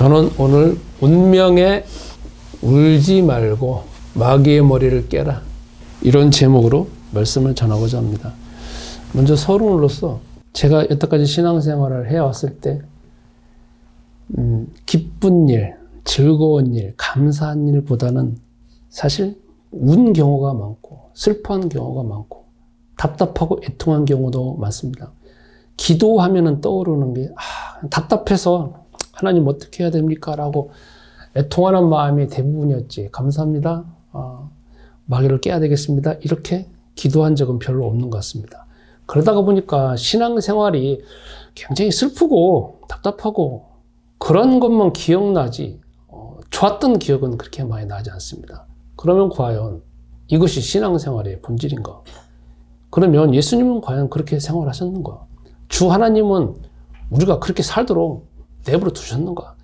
저는 오늘 운명에 울지 말고 마귀의 머리를 깨라, 이런 제목으로 말씀을 전하고자 합니다. 먼저 서론으로서 제가 여태까지 신앙생활을 해왔을 때 기쁜 일, 즐거운 일, 감사한 일보다는 사실 운 경우가 많고 슬퍼한 경우가 많고 답답하고 애통한 경우도 많습니다. 기도하면은 떠오르는 게 답답해서 하나님 어떻게 해야 됩니까? 라고 애통하는 마음이 대부분이었지. 감사합니다. 마귀를 깨야 되겠습니다. 이렇게 기도한 적은 별로 없는 것 같습니다. 그러다가 보니까 신앙생활이 굉장히 슬프고 답답하고 그런 것만 기억나지 좋았던 기억은 그렇게 많이 나지 않습니다. 그러면 과연 이것이 신앙생활의 본질인가? 그러면 예수님은 과연 그렇게 생활하셨는가? 주 하나님은 우리가 그렇게 살도록 내버려 두셨는가?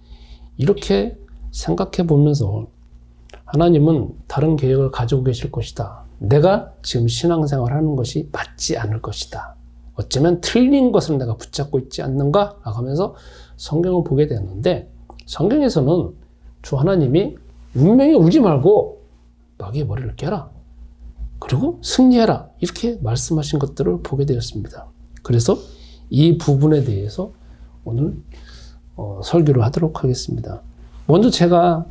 이렇게 생각해 보면서 하나님은 다른 계획을 가지고 계실 것이다. 내가 지금 신앙생활 하는 것이 맞지 않을 것이다. 어쩌면 틀린 것을 내가 붙잡고 있지 않는가? 하면서 성경을 보게 되었는데, 성경에서는 주 하나님이 운명에 울지 말고 마귀의 머리를 깨라, 그리고 승리해라, 이렇게 말씀하신 것들을 보게 되었습니다. 그래서 이 부분에 대해서 오늘 설교를 하도록 하겠습니다. 먼저 제가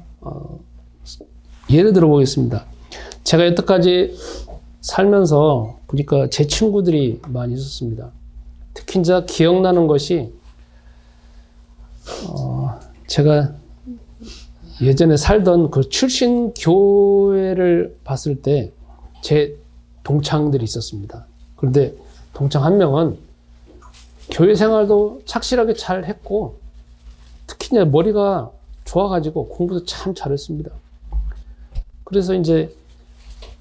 예를 들어 보겠습니다. 제가 여태까지 살면서 보니까 제 친구들이 많이 있었습니다. 특히 이제 기억나는 것이 제가 예전에 살던 그 출신 교회를 봤을 때 제 동창들이 있었습니다. 그런데 동창 한 명은 교회 생활도 착실하게 잘 했고 특히 이제 머리가 좋아가지고 공부도 참 잘했습니다. 그래서 이제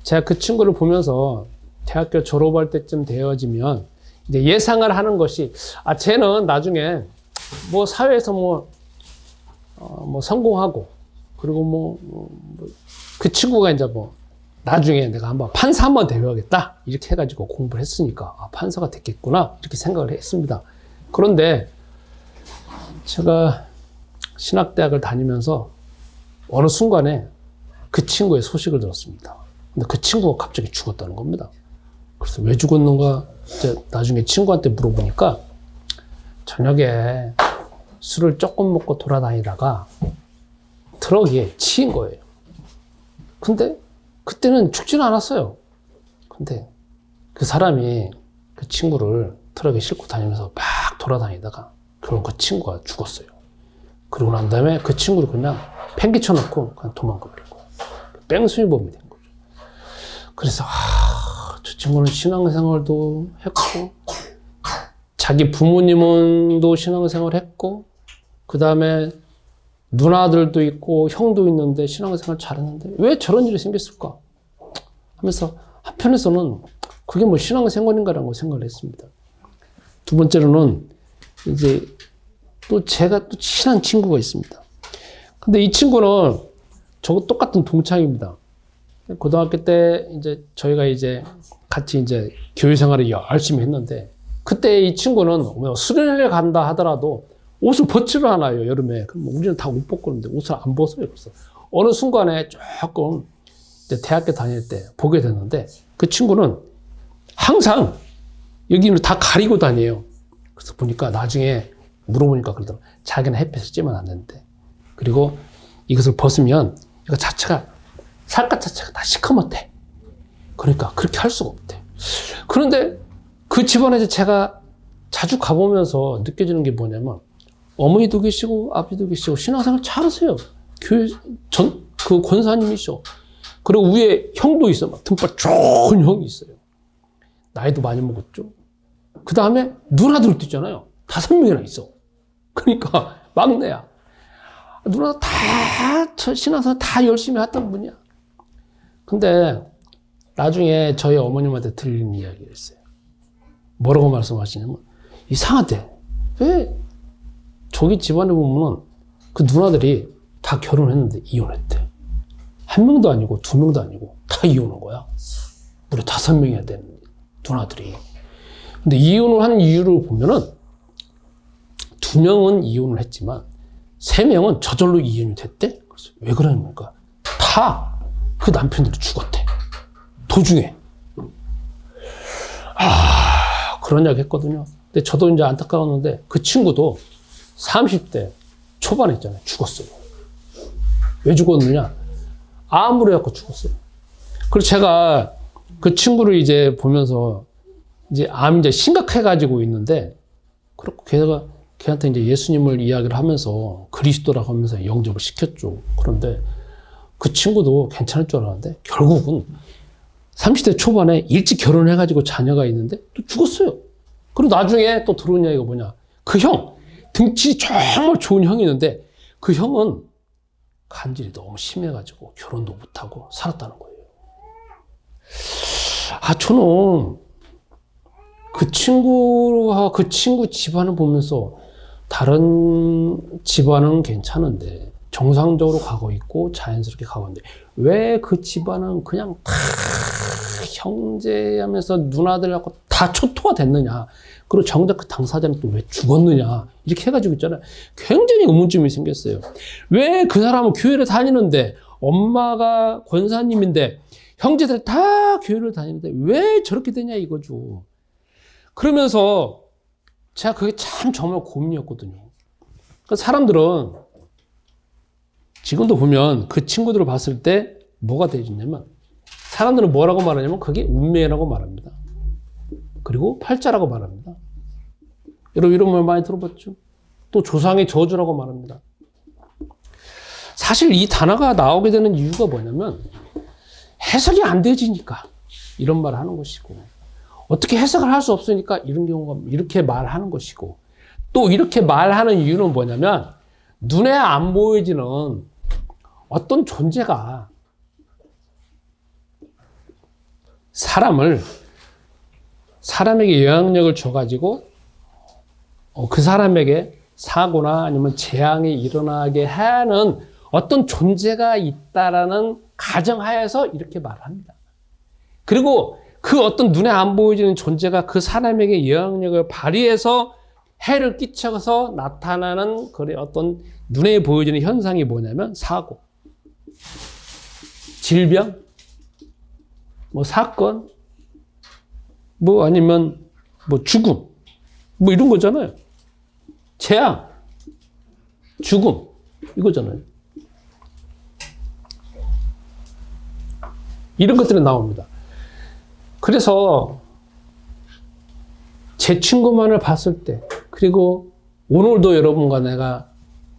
제가 그 친구를 보면서 대학교 졸업할 때쯤 되어지면 이제 예상을 하는 것이, 쟤는 나중에 뭐 사회에서 뭐 성공하고, 그리고 그 친구가 이제 나중에 내가 한번 판사 한번 대표하겠다, 이렇게 해가지고 공부를 했으니까 판사가 됐겠구나, 이렇게 생각을 했습니다. 그런데 제가 신학대학을 다니면서 어느 순간에 그 친구의 소식을 들었습니다. 근데 그 친구가 갑자기 죽었다는 겁니다. 그래서 왜 죽었는가 이제 나중에 친구한테 물어보니까 저녁에 술을 조금 먹고 돌아다니다가 트럭에 치인 거예요. 근데 그때는 죽지는 않았어요. 근데 그 사람이 그 친구를 트럭에 싣고 다니면서 막 돌아다니다가 결국 그 친구가 죽었어요. 그러고 난 다음에 그 친구를 그냥 팽개쳐 놓고 그냥 도망가 버리고 뺑소니범이 된 거죠. 그래서 저 친구는 신앙생활도 했고 자기 부모님도 신앙생활 했고 그 다음에 누나들도 있고 형도 있는데 신앙생활 잘했는데 왜 저런 일이 생겼을까 하면서 한편에서는 그게 뭐 신앙생활인가라고 생각을 했습니다. 두 번째로는 이제 또 제가 또 친한 친구가 있습니다. 근데 이 친구는 저거 똑같은 동창입니다. 고등학교 때 이제 저희가 이제 같이 이제 교회 생활을 열심히 했는데 그때 이 친구는 수련회를 간다 하더라도 옷을 벗지를 않아요, 여름에. 그럼 우리는 다 옷 벗고 있는데 옷을 안 벗어요. 그래서 어느 순간에 조금 이제 대학교 다닐 때 보게 됐는데 그 친구는 항상 여기는 다 가리고 다녀요. 그래서 보니까 나중에 물어보니까 그러더라고요. 자기는 햇빛을 쬐면 안 되는데. 그리고 이것을 벗으면 이거 자체가 살갗 자체가 다 시커멓대. 그러니까 그렇게 할 수가 없대. 그런데 그 집안에 제가 자주 가보면서 느껴지는 게 뭐냐면 어머니도 계시고 아버지도 계시고 신앙생활 잘하세요. 교회 그 권사님이셔. 그리고 위에 형도 있어. 막 등발 좋은 형이 있어요. 나이도 많이 먹었죠. 그 다음에 누나들도 있잖아요. 5명이나 있어. 그러니까 막내야. 누나 다 신앙생활 다 열심히 했던 분이야. 근데 나중에 저희 어머님한테 들리는 이야기가 있어요. 뭐라고 말씀하시냐면 이상하대. 왜 저기 집안에 보면 그 누나들이 다 결혼했는데 이혼했대. 1명도 아니고 2명도 아니고 다 이혼한 거야. 무려 5명이나 되는 누나들이. 근데 이혼을 하는 이유를 보면은 2명은 이혼을 했지만 3명은 저절로 이혼이 됐대? 그래서 왜 그러니까? 다 그 남편들이 죽었대. 도중에. 그런 이야기 했거든요. 근데 저도 이제 안타까웠는데 그 친구도 30대 초반에 있잖아요. 죽었어요. 왜 죽었느냐? 암으로 해갖고 죽었어요. 그래서 제가 그 친구를 이제 보면서 이제 암이 이제 심각해가지고 있는데, 그렇고 걔한테 이제 예수님을 이야기를 하면서 그리스도라고 하면서 영접을 시켰죠. 그런데 그 친구도 괜찮을 줄 알았는데 결국은 30대 초반에 일찍 결혼해가지고 자녀가 있는데 또 죽었어요. 그리고 나중에 또 들어온 이야기가 뭐냐. 그 형, 등치 정말 좋은 형이 있는데 그 형은 간질이 너무 심해가지고 결혼도 못하고 살았다는 거예요. 저는 그 친구와 그 친구 집안을 보면서 다른 집안은 괜찮은데 정상적으로 가고 있고 자연스럽게 가고 있는데 왜 그 집안은 그냥 다 형제하면서 누나들하고 다 초토화 됐느냐. 그리고 정작 그 당사자는 또 왜 죽었느냐. 이렇게 해가지고 있잖아요. 굉장히 의문점이 생겼어요. 왜 그 사람은 교회를 다니는데 엄마가 권사님인데 형제들 다 교회를 다니는데 왜 저렇게 되냐 이거죠. 그러면서 제가 그게 참 정말 고민이었거든요. 그러니까 사람들은 지금도 보면 그 친구들을 봤을 때 뭐가 되어지냐면 사람들은 뭐라고 말하냐면 그게 운명이라고 말합니다. 그리고 팔자라고 말합니다. 여러분 이런 말 많이 들어봤죠? 또 조상의 저주라고 말합니다. 사실 이 단어가 나오게 되는 이유가 뭐냐면 해석이 안 되지니까 이런 말을 하는 것이고, 어떻게 해석을 할 수 없으니까 이런 경우가 이렇게 말하는 것이고, 또 이렇게 말하는 이유는 뭐냐면 눈에 안 보이지는 어떤 존재가 사람에게 영향력을 줘가지고 그 사람에게 사고나 아니면 재앙이 일어나게 하는 어떤 존재가 있다라는 가정하에서 이렇게 말합니다. 그리고 그 어떤 눈에 안 보이지는 존재가 그 사람에게 영향력을 발휘해서 해를 끼쳐서 나타나는 그런 어떤 눈에 보여지는 현상이 뭐냐면 사고, 질병, 사건, 아니면 죽음, 이런 거잖아요. 재앙, 죽음, 이거잖아요. 이런 것들이 나옵니다. 그래서 제 친구만을 봤을 때, 그리고 오늘도 여러분과 내가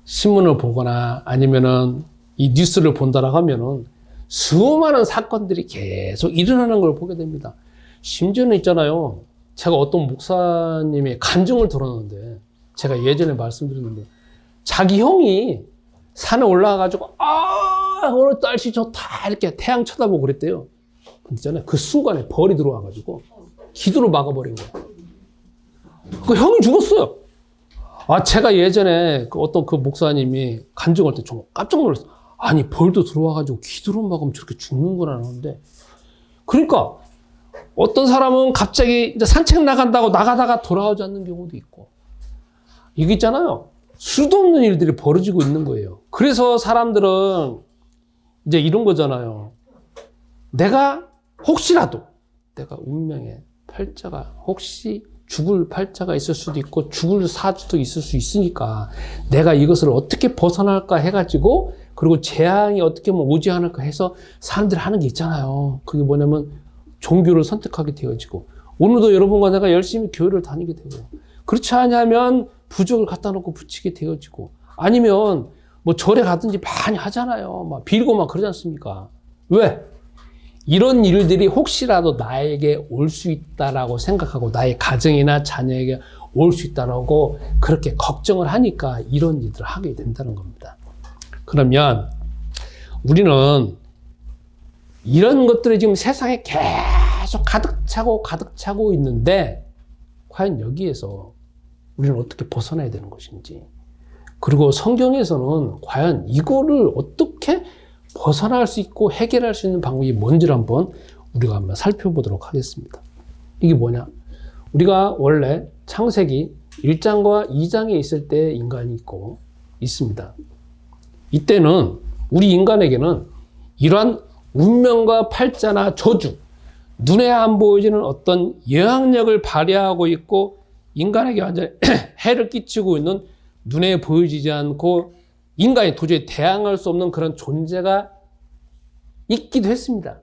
신문을 보거나 아니면은 이 뉴스를 본다라고 하면은 수많은 사건들이 계속 일어나는 걸 보게 됩니다. 심지어는 있잖아요. 제가 어떤 목사님의 간증을 들었는데, 제가 예전에 말씀드렸는데, 자기 형이 산에 올라가가지고, 오늘 날씨 좋다, 이렇게 태양 쳐다보고 그랬대요. 근데 있잖아요. 그 순간에 벌이 들어와가지고, 기도를 막아버린 거예요. 그 형이 죽었어요. 제가 예전에 어떤 그 목사님이 간증할 때 정말 깜짝 놀랐어요. 아니, 벌도 들어와가지고 기도를 막으면 저렇게 죽는구나 하는데, 그러니까 어떤 사람은 갑자기 이제 산책 나간다고 나가다가 돌아오지 않는 경우도 있고, 이게 있잖아요. 수도 없는 일들이 벌어지고 있는 거예요. 그래서 사람들은 이제 이런 거잖아요. 혹시라도 내가 운명의 팔자가 혹시 죽을 팔자가 있을 수도 있고 죽을 사주도 있을 수 있으니까 내가 이것을 어떻게 벗어날까 해가지고, 그리고 재앙이 어떻게 오지 않을까 해서 사람들이 하는 게 있잖아요. 그게 뭐냐면 종교를 선택하게 되어지고, 오늘도 여러분과 내가 열심히 교회를 다니게 되고, 그렇지 않으면 부적을 갖다 놓고 붙이게 되어지고, 아니면 절에 가든지 많이 하잖아요. 막 빌고 막 그러지 않습니까? 왜? 이런 일들이 혹시라도 나에게 올 수 있다라고 생각하고, 나의 가정이나 자녀에게 올 수 있다라고 그렇게 걱정을 하니까 이런 일들을 하게 된다는 겁니다. 그러면 우리는 이런 것들이 지금 세상에 계속 가득 차고 있는데, 과연 여기에서 우리는 어떻게 벗어나야 되는 것인지, 그리고 성경에서는 과연 이거를 어떻게 벗어날 수 있고 해결할 수 있는 방법이 뭔지를 우리가 한번 살펴보도록 하겠습니다. 이게 뭐냐? 우리가 원래 창세기 1장과 2장에 있을 때 인간이 있고, 있습니다. 이때는 우리 인간에게는 이러한 운명과 팔자나 저주, 눈에 안 보이지는 어떤 영향력을 발휘하고 있고 인간에게 완전히 해를 끼치고 있는 눈에 보이지 않고 인간이 도저히 대항할 수 없는 그런 존재가 있기도 했습니다.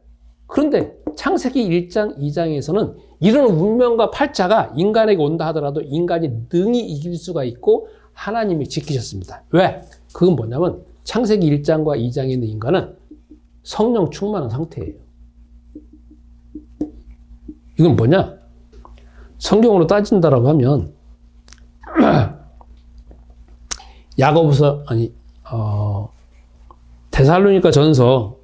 그런데 창세기 1장, 2장에서는 이런 운명과 팔자가 인간에게 온다 하더라도 인간이 능히 이길 수가 있고 하나님이 지키셨습니다. 왜? 그건 뭐냐면 창세기 1장과 2장에 있는 인간은 성령 충만한 상태예요. 이건 뭐냐? 성경으로 따진다라고 하면 야고보서 데살로니가 전서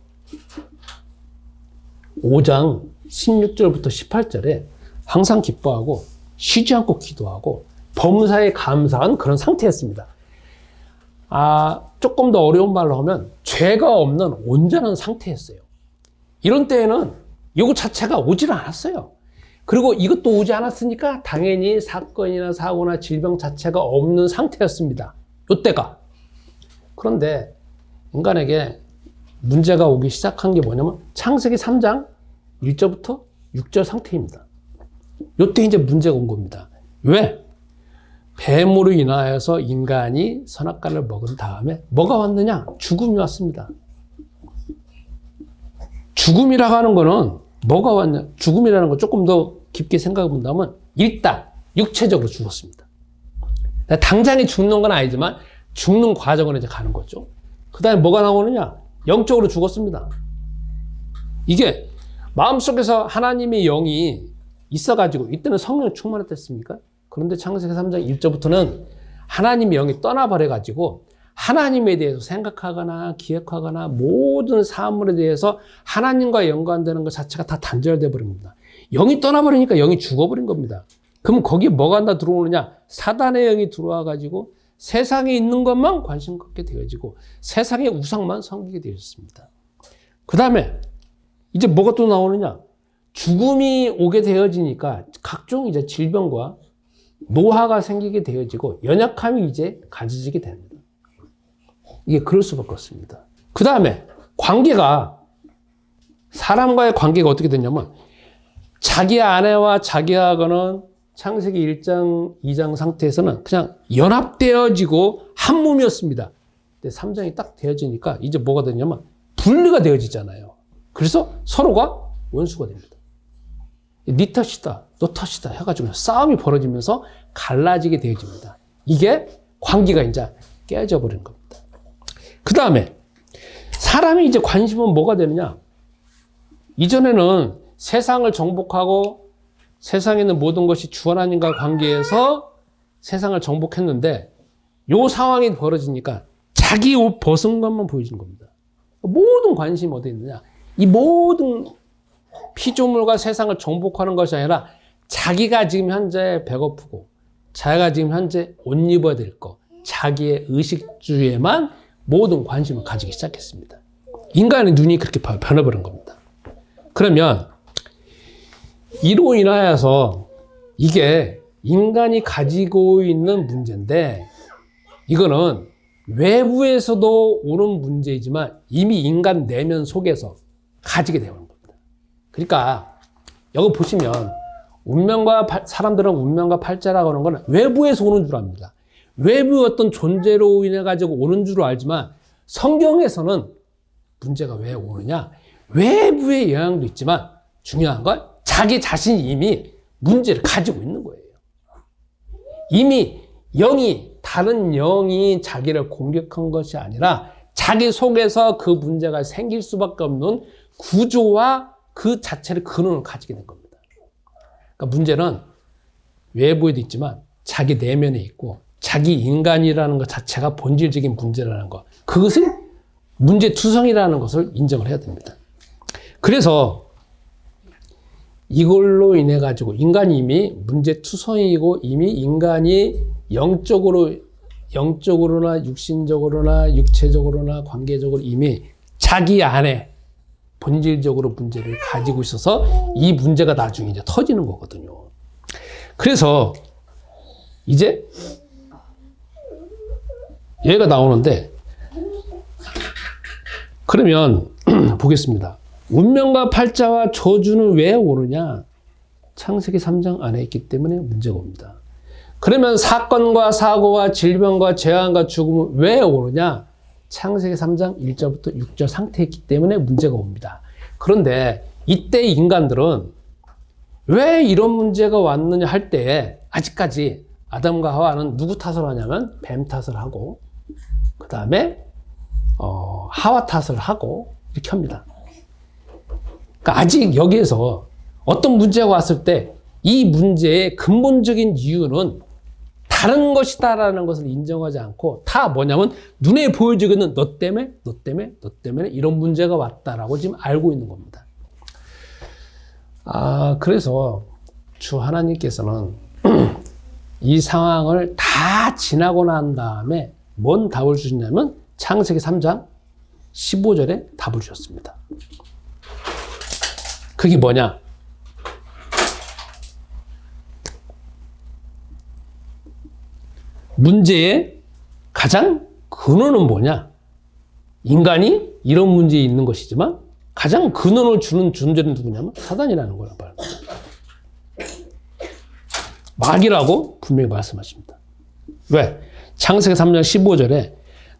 5장 16절부터 18절에 항상 기뻐하고 쉬지 않고 기도하고 범사에 감사한 그런 상태였습니다. 조금 더 어려운 말로 하면 죄가 없는 온전한 상태였어요. 이런 때에는 이거 자체가 오질 않았어요. 그리고 이것도 오지 않았으니까 당연히 사건이나 사고나 질병 자체가 없는 상태였습니다. 이때가. 그런데 인간에게 문제가 오기 시작한 게 뭐냐면 창세기 3장 1절부터 6절 상태입니다. 이때 이제 문제가 온 겁니다. 왜? 뱀으로 인하여서 인간이 선악과를 먹은 다음에 뭐가 왔느냐? 죽음이 왔습니다. 죽음이라고 하는 거는 뭐가 왔냐? 죽음이라는 거 조금 더 깊게 생각해 본다면 일단 육체적으로 죽었습니다. 당장에 죽는 건 아니지만 죽는 과정으로 이제 가는 거죠. 그 다음에 뭐가 나오느냐? 영적으로 죽었습니다. 이게 마음속에서 하나님의 영이 있어가지고 이때는 성령 충만했댔습니까? 그런데 창세기 3장 1절부터는 하나님의 영이 떠나버려가지고 하나님에 대해서 생각하거나 기억하거나 모든 사물에 대해서 하나님과 연관되는 것 자체가 다 단절돼 버린 겁니다. 영이 떠나버리니까 영이 죽어버린 겁니다. 그럼 거기에 뭐가 다 들어오느냐? 사단의 영이 들어와가지고 세상에 있는 것만 관심 갖게 되어지고 세상의 우상만 섬기게 되었습니다. 그 다음에 이제 뭐가 또 나오느냐? 죽음이 오게 되어지니까 각종 이제 질병과 노화가 생기게 되어지고 연약함이 이제 가져지게 됩니다. 이게 그럴 수밖에 없습니다. 그 다음에 관계가 사람과의 관계가 어떻게 됐냐면 자기 아내와 자기하고는 창세기 1장, 2장 상태에서는 그냥 연합되어지고 한 몸이었습니다. 근데 3장이 딱 되어지니까 이제 뭐가 되냐면 분리가 되어지잖아요. 그래서 서로가 원수가 됩니다. 네 탓이다, 너 탓이다 해가지고 싸움이 벌어지면서 갈라지게 되어집니다. 이게 관계가 이제 깨져 버린 겁니다. 그 다음에 사람이 이제 관심은 뭐가 되느냐? 이전에는 세상을 정복하고 세상에 있는 모든 것이 주 하나님과 관계에서 세상을 정복했는데 요 상황이 벌어지니까 자기 옷 벗은 것만 보여주는 겁니다. 모든 관심이 어디 있느냐? 이 모든 피조물과 세상을 정복하는 것이 아니라 자기가 지금 현재 배고프고 자기가 지금 현재 옷 입어야 될 거, 자기의 의식주에만 모든 관심을 가지기 시작했습니다. 인간의 눈이 그렇게 변해버린 겁니다. 그러면 이로 인하여서 이게 인간이 가지고 있는 문제인데 이거는 외부에서도 오는 문제이지만 이미 인간 내면 속에서 가지게 되는 겁니다. 그러니까 여기 보시면 사람들은 운명과 팔자라고 하는 건 외부에서 오는 줄 압니다. 외부의 어떤 존재로 인해 가지고 오는 줄 알지만 성경에서는 문제가 왜 오느냐? 외부의 영향도 있지만 중요한 건 자기 자신이 이미 문제를 가지고 있는 거예요. 이미 다른 영이 자기를 공격한 것이 아니라 자기 속에서 그 문제가 생길 수밖에 없는 구조와 그 자체를 근원을 가지게 된 겁니다. 그러니까 문제는 외부에도 있지만 자기 내면에 있고 자기 인간이라는 것 자체가 본질적인 문제라는 것, 그것을 문제투성이라는 것을 인정을 해야 됩니다. 그래서 이걸로 인해 가지고 인간이 이미 문제투성이고 이미 인간이 영적으로나 육신적으로나 육체적으로나 관계적으로 이미 자기 안에 본질적으로 문제를 가지고 있어서 이 문제가 나중에 이제 터지는 거거든요. 그래서 이제 얘가 나오는데, 그러면 보겠습니다. 운명과 팔자와 저주는 왜 오느냐? 창세기 3장 안에 있기 때문에 문제가 옵니다. 그러면 사건과 사고와 질병과 재앙과 죽음은 왜 오느냐? 창세기 3장 1절부터 6절 상태에 있기 때문에 문제가 옵니다. 그런데 이때 인간들은 왜 이런 문제가 왔느냐 할 때 아직까지 아담과 하와는 누구 탓을 하냐면 뱀 탓을 하고 그 다음에 하와 탓을 하고 이렇게 합니다. 그러니까 아직 여기에서 어떤 문제가 왔을 때 이 문제의 근본적인 이유는 다른 것이다라는 것을 인정하지 않고 다 뭐냐면 눈에 보여지고 있는 너 때문에 이런 문제가 왔다라고 지금 알고 있는 겁니다. 그래서 주 하나님께서는 이 상황을 다 지나고 난 다음에 뭔 답을 주셨냐면 창세기 3장 15절에 답을 주셨습니다. 그게 뭐냐? 문제의 가장 근원은 뭐냐? 인간이 이런 문제에 있는 것이지만 가장 근원을 주는 존재는 누구냐면 사단이라는 거란 말입니다. 마귀라고 분명히 말씀하십니다. 왜? 창세기 3장 15절에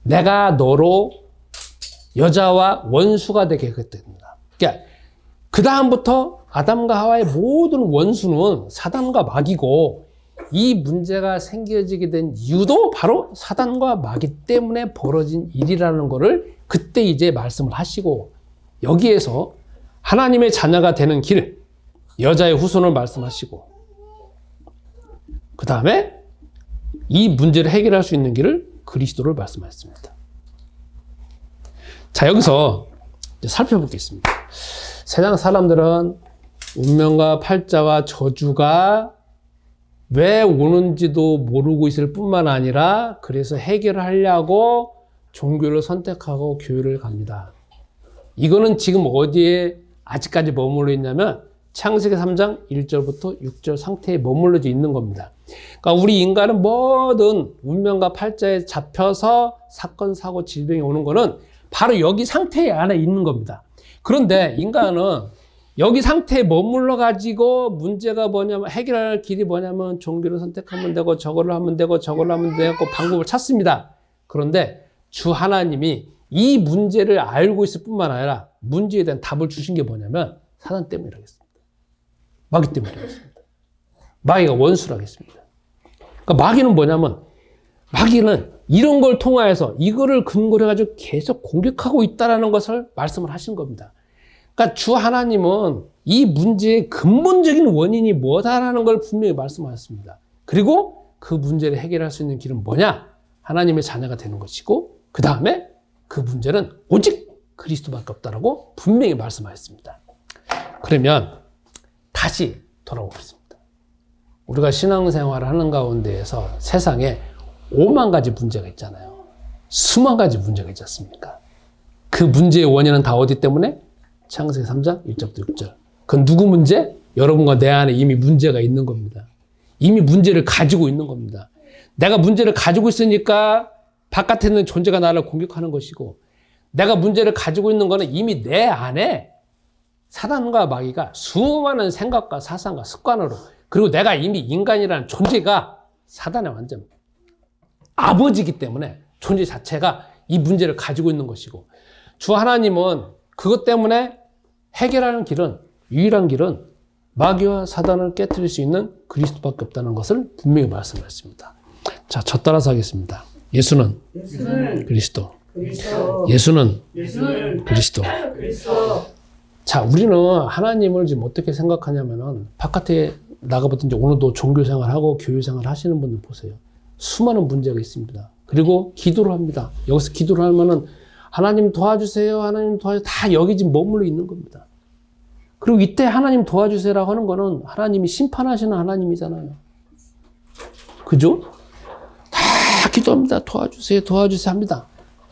내가 너로 여자와 원수가 되게 하겠다. 그러니까 그 다음부터 아담과 하와의 모든 원수는 사단과 마귀고 이 문제가 생겨지게 된 이유도 바로 사단과 마귀 때문에 벌어진 일이라는 것을 그때 이제 말씀을 하시고 여기에서 하나님의 자녀가 되는 길, 여자의 후손을 말씀하시고 그 다음에 이 문제를 해결할 수 있는 길을 그리스도를 말씀하셨습니다. 자, 여기서 이제 살펴보겠습니다. 세상 사람들은 운명과 팔자와 저주가 왜 오는지도 모르고 있을 뿐만 아니라 그래서 해결을 하려고 종교를 선택하고 교회를 갑니다. 이거는 지금 어디에 아직까지 머물러 있냐면 창세기 3장 1절부터 6절 상태에 머물러져 있는 겁니다. 그러니까 우리 인간은 뭐든 운명과 팔자에 잡혀서 사건, 사고, 질병이 오는 거는 바로 여기 상태 안에 있는 겁니다. 그런데 인간은 여기 상태에 머물러 가지고 문제가 뭐냐면 해결할 길이 뭐냐면 종교를 선택하면 되고 저거를 하면 되고 저거를 하면 되고 방법을 찾습니다. 그런데 주 하나님이 이 문제를 알고 있을 뿐만 아니라 문제에 대한 답을 주신 게 뭐냐면 사단 때문에 이러겠습니다. 마귀 때문에 이러겠습니다. 마귀가 원수를 하겠습니다. 그러니까 마귀는 뭐냐면 마귀는 이런 걸 통하여서 이거를 근거로 해가지고 계속 공격하고 있다는 것을 말씀을 하신 겁니다. 그러니까 주 하나님은 이 문제의 근본적인 원인이 뭐다라는 걸 분명히 말씀하셨습니다. 그리고 그 문제를 해결할 수 있는 길은 뭐냐? 하나님의 자녀가 되는 것이고 그 다음에 그 문제는 오직 그리스도밖에 없다라고 분명히 말씀하셨습니다. 그러면 다시 돌아오겠습니다. 우리가 신앙생활을 하는 가운데에서 세상에 5만 가지 문제가 있잖아요. 수만 가지 문제가 있지 않습니까? 그 문제의 원인은 다 어디 때문에? 창세기 3장 1절부터 6절. 그건 누구 문제? 여러분과 내 안에 이미 문제가 있는 겁니다. 이미 문제를 가지고 있는 겁니다. 내가 문제를 가지고 있으니까 바깥에 있는 존재가 나를 공격하는 것이고 내가 문제를 가지고 있는 것은 이미 내 안에 사단과 마귀가 수많은 생각과 사상과 습관으로 그리고 내가 이미 인간이라는 존재가 사단의 완전 아버지이기 때문에 존재 자체가 이 문제를 가지고 있는 것이고 주 하나님은 그것 때문에 해결하는 길은 유일한 길은 마귀와 사단을 깨트릴 수 있는 그리스도밖에 없다는 것을 분명히 말씀하셨습니다. 자, 저 따라서 하겠습니다. 예수는 그리스도. 예수는 그리스도. 자, 우리는 하나님을 지금 어떻게 생각하냐면은 바깥에 나가봤든지 오늘도 종교생활하고 교회생활 하시는 분들 보세요. 수많은 문제가 있습니다. 그리고 기도를 합니다. 여기서 기도를 하면은 하나님 도와주세요. 하나님 도와주세요. 다 여기 지금 머물러 있는 겁니다. 그리고 이때 하나님 도와주세요라고 하는 거는 하나님이 심판하시는 하나님이잖아요. 그죠? 다 기도합니다. 도와주세요. 도와주세요 합니다.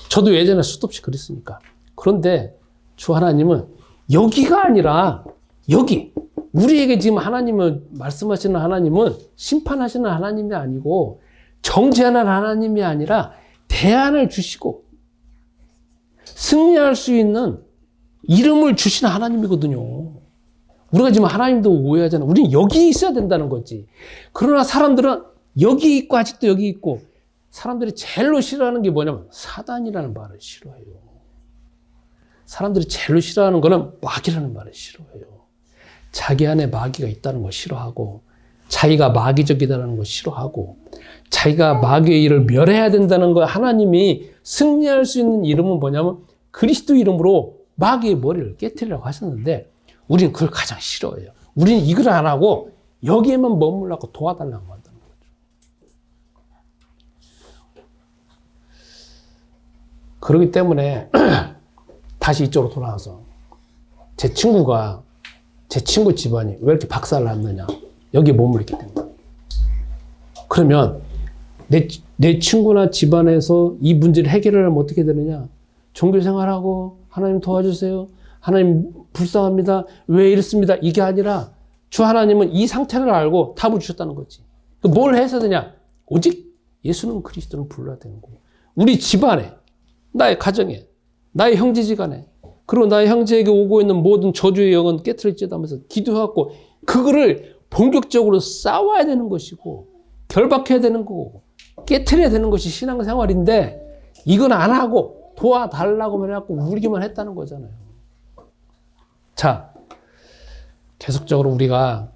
저도 예전에 수도 없이 그랬으니까. 그런데 주 하나님은 여기가 아니라 여기 우리에게 지금 하나님을 말씀하시는 하나님은 심판하시는 하나님이 아니고 정죄하는 하나님이 아니라 대안을 주시고 승리할 수 있는 이름을 주신 하나님이거든요. 우리가 지금 하나님도 오해하잖아요. 우리는 여기 있어야 된다는 거지. 그러나 사람들은 여기 있고 아직도 여기 있고, 사람들이 제일로 싫어하는 게 뭐냐면 사단이라는 말을 싫어해요. 사람들이 제일로 싫어하는 거는 마귀라는 말을 싫어해요. 자기 안에 마귀가 있다는 거 싫어하고, 자기가 마귀적이다는 거 싫어하고, 자기가 마귀의 일을 멸해야 된다는 거. 하나님이 승리할 수 있는 이름은 뭐냐면 그리스도 이름으로 마귀의 머리를 깨트리라고 하셨는데, 우리는 그걸 가장 싫어해요. 우리는 이걸 안 하고 여기에만 머물라고 도와달라고 한다는 거죠. 그렇기 때문에 다시 이쪽으로 돌아와서 제 친구 집안이 왜 이렇게 박살을 났느냐, 여기에 머무르게 된다. 그러면 내 친구나 집안에서 이 문제를 해결하려면 어떻게 되느냐? 종교 생활하고 하나님 도와주세요, 하나님 불쌍합니다, 왜 이렇습니다, 이게 아니라 주 하나님은 이 상태를 알고 답을 주셨다는 거지. 뭘 해서 되냐? 오직 예수는 그리스도는 불러야 되는 거고, 우리 집안에, 나의 가정에, 나의 형제지간에, 그리고 나의 형제에게 오고 있는 모든 저주의 영은 깨트릴지어다 하면서 기도해갖고 그거를 본격적으로 싸워야 되는 것이고, 결박해야 되는 거고, 깨트려야 되는 것이 신앙생활인데, 이건 안 하고 도와달라고만 해갖고 울기만 했다는 거잖아요. 자, 계속적으로 우리가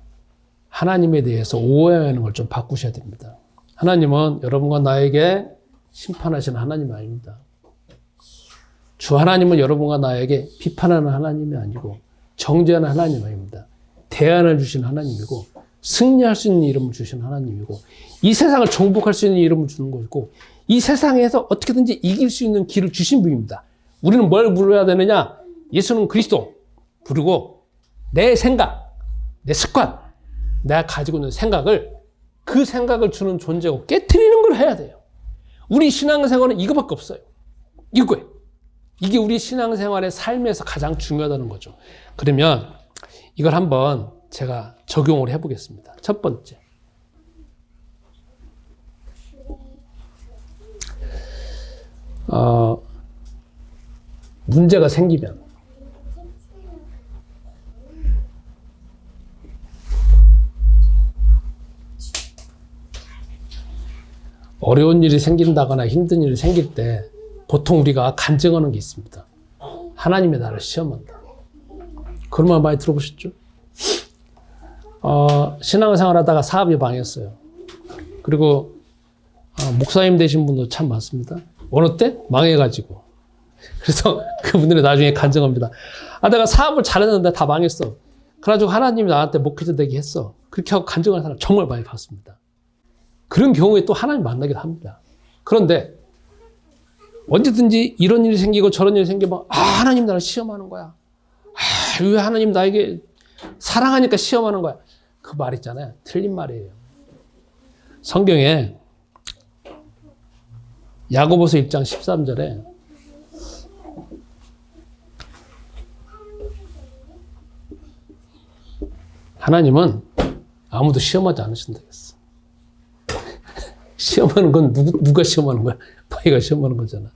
하나님에 대해서 오해하는 걸 좀 바꾸셔야 됩니다. 하나님은 여러분과 나에게 심판하시는 하나님이 아닙니다. 주 하나님은 여러분과 나에게 비판하는 하나님이 아니고 정죄하는 하나님 아닙니다. 대안을 주신 하나님이고, 승리할 수 있는 이름을 주신 하나님이고, 이 세상을 정복할 수 있는 이름을 주는 것이고, 이 세상에서 어떻게든지 이길 수 있는 길을 주신 분입니다. 우리는 뭘 부르어야 되느냐? 예수는 그리스도. 그리고 내 생각, 내 습관, 내가 가지고 있는 생각을, 그 생각을 주는 존재고 깨트리는 걸 해야 돼요. 우리 신앙생활은 이거밖에 없어요. 이거예요. 이게 우리 신앙생활의 삶에서 가장 중요하다는 거죠. 그러면 이걸 한번 제가 적용을 해보겠습니다. 첫 번째. 문제가 생기면 어려운 일이 생긴다거나 힘든 일이 생길 때 보통 우리가 간증하는 게 있습니다. 하나님의 나를 시험한다. 그런 말 많이 들어보셨죠? 신앙생활 하다가 사업이 망했어요. 그리고 목사님 되신 분도 참 많습니다. 어느 때? 망해가지고. 그래서 그분들이 나중에 간증합니다. 내가 사업을 잘했는데 다 망했어. 그래가지고 하나님이 나한테 목회자 되게 했어. 그렇게 하고 간증하는 사람 정말 많이 봤습니다. 그런 경우에 또 하나님 만나기도 합니다. 그런데 언제든지 이런 일이 생기고 저런 일이 생기면 하나님 나를 시험하는 거야. 왜 하나님 나에게 사랑하니까 시험하는 거야. 그 말 있잖아요. 틀린 말이에요. 성경에 야고보서 1장 13절에 하나님은 아무도 시험하지 않으신다 했어. 시험하는 건 누가 시험하는 거야? 너희가 시험하는 거잖아.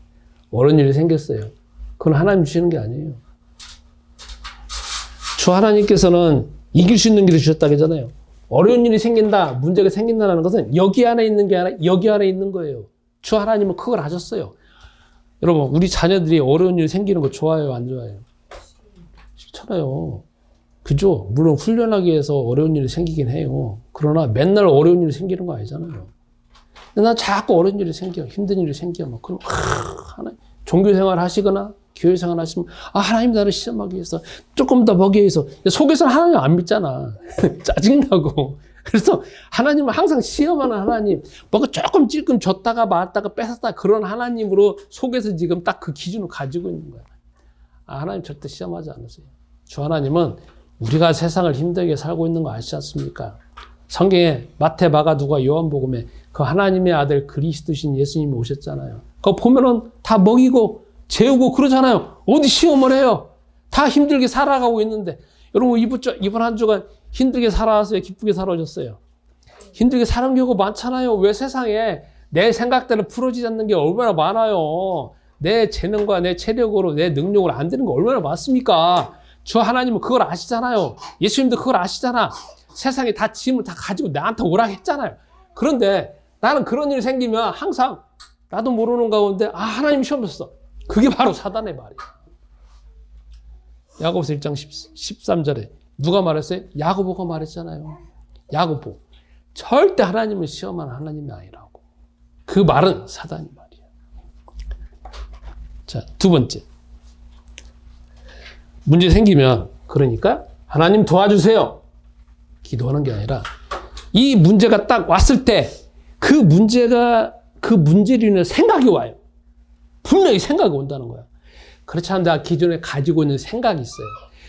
어려운 일이 생겼어요. 그건 하나님 주시는 게 아니에요. 주 하나님께서는 이길 수 있는 길을 주셨다고 하잖아요. 어려운 일이 생긴다, 문제가 생긴다는 것은 여기 안에 있는 게 아니라 여기 안에 있는 거예요. 주 하나님은 그걸 아셨어요. 여러분, 우리 자녀들이 어려운 일 생기는 거 좋아해요, 안 좋아해요? 싫잖아요. 그죠? 물론 훈련하기 위해서 어려운 일이 생기긴 해요. 그러나 맨날 어려운 일이 생기는 거 아니잖아요. 근데 난 자꾸 어려운 일이 생겨, 힘든 일이 생겨. 그럼 하나님, 종교생활 하시거나 교회생활 하시면 하나님 나를 시험하기 위해서 조금 더 먹기 위해서. 속에서는 하나님 안 믿잖아. 짜증나고. 그래서 하나님은 항상 시험하는 하나님, 뭐가 조금 줬다가 말았다가 뺏었다, 그런 하나님으로 속에서 지금 딱 그 기준을 가지고 있는 거야. 하나님 절대 시험하지 않으세요. 주 하나님은 우리가 세상을 힘들게 살고 있는 거 아시지 않습니까? 성경에 마태, 마가, 누가, 요한복음에 그 하나님의 아들 그리스도신 예수님이 오셨잖아요. 그거 보면은 다 먹이고 재우고 그러잖아요. 어디 시험을 해요? 다 힘들게 살아가고 있는데. 여러분, 이번 한 주간 힘들게 살아왔어요? 기쁘게 살아오셨어요? 힘들게 사는 경우가 많잖아요. 왜 세상에 내 생각대로 풀어지지 않는 게 얼마나 많아요. 내 재능과 내 체력으로, 내 능력으로 안 되는 거 얼마나 많습니까? 주 하나님은 그걸 아시잖아요. 예수님도 그걸 아시잖아. 세상에 다 짐을 다 가지고 나한테 오라 했잖아요. 그런데 나는 그런 일이 생기면 항상 나도 모르는 가운데 하나님 시험 줬어. 그게 바로 사단의 말이야. 야고보서 1장 13절에 누가 말했어요? 야고보가 말했잖아요. 야고보. 절대 하나님을 시험하는 하나님이 아니라고. 그 말은 사단의 말이야. 자, 두 번째. 문제 생기면 그러니까 하나님 도와주세요. 기도하는 게 아니라 이 문제가 딱 왔을 때 그 문제로 인해 생각이 와요. 분명히 생각이 온다는 거야. 그렇지 않으면 내가 기존에 가지고 있는 생각이 있어요.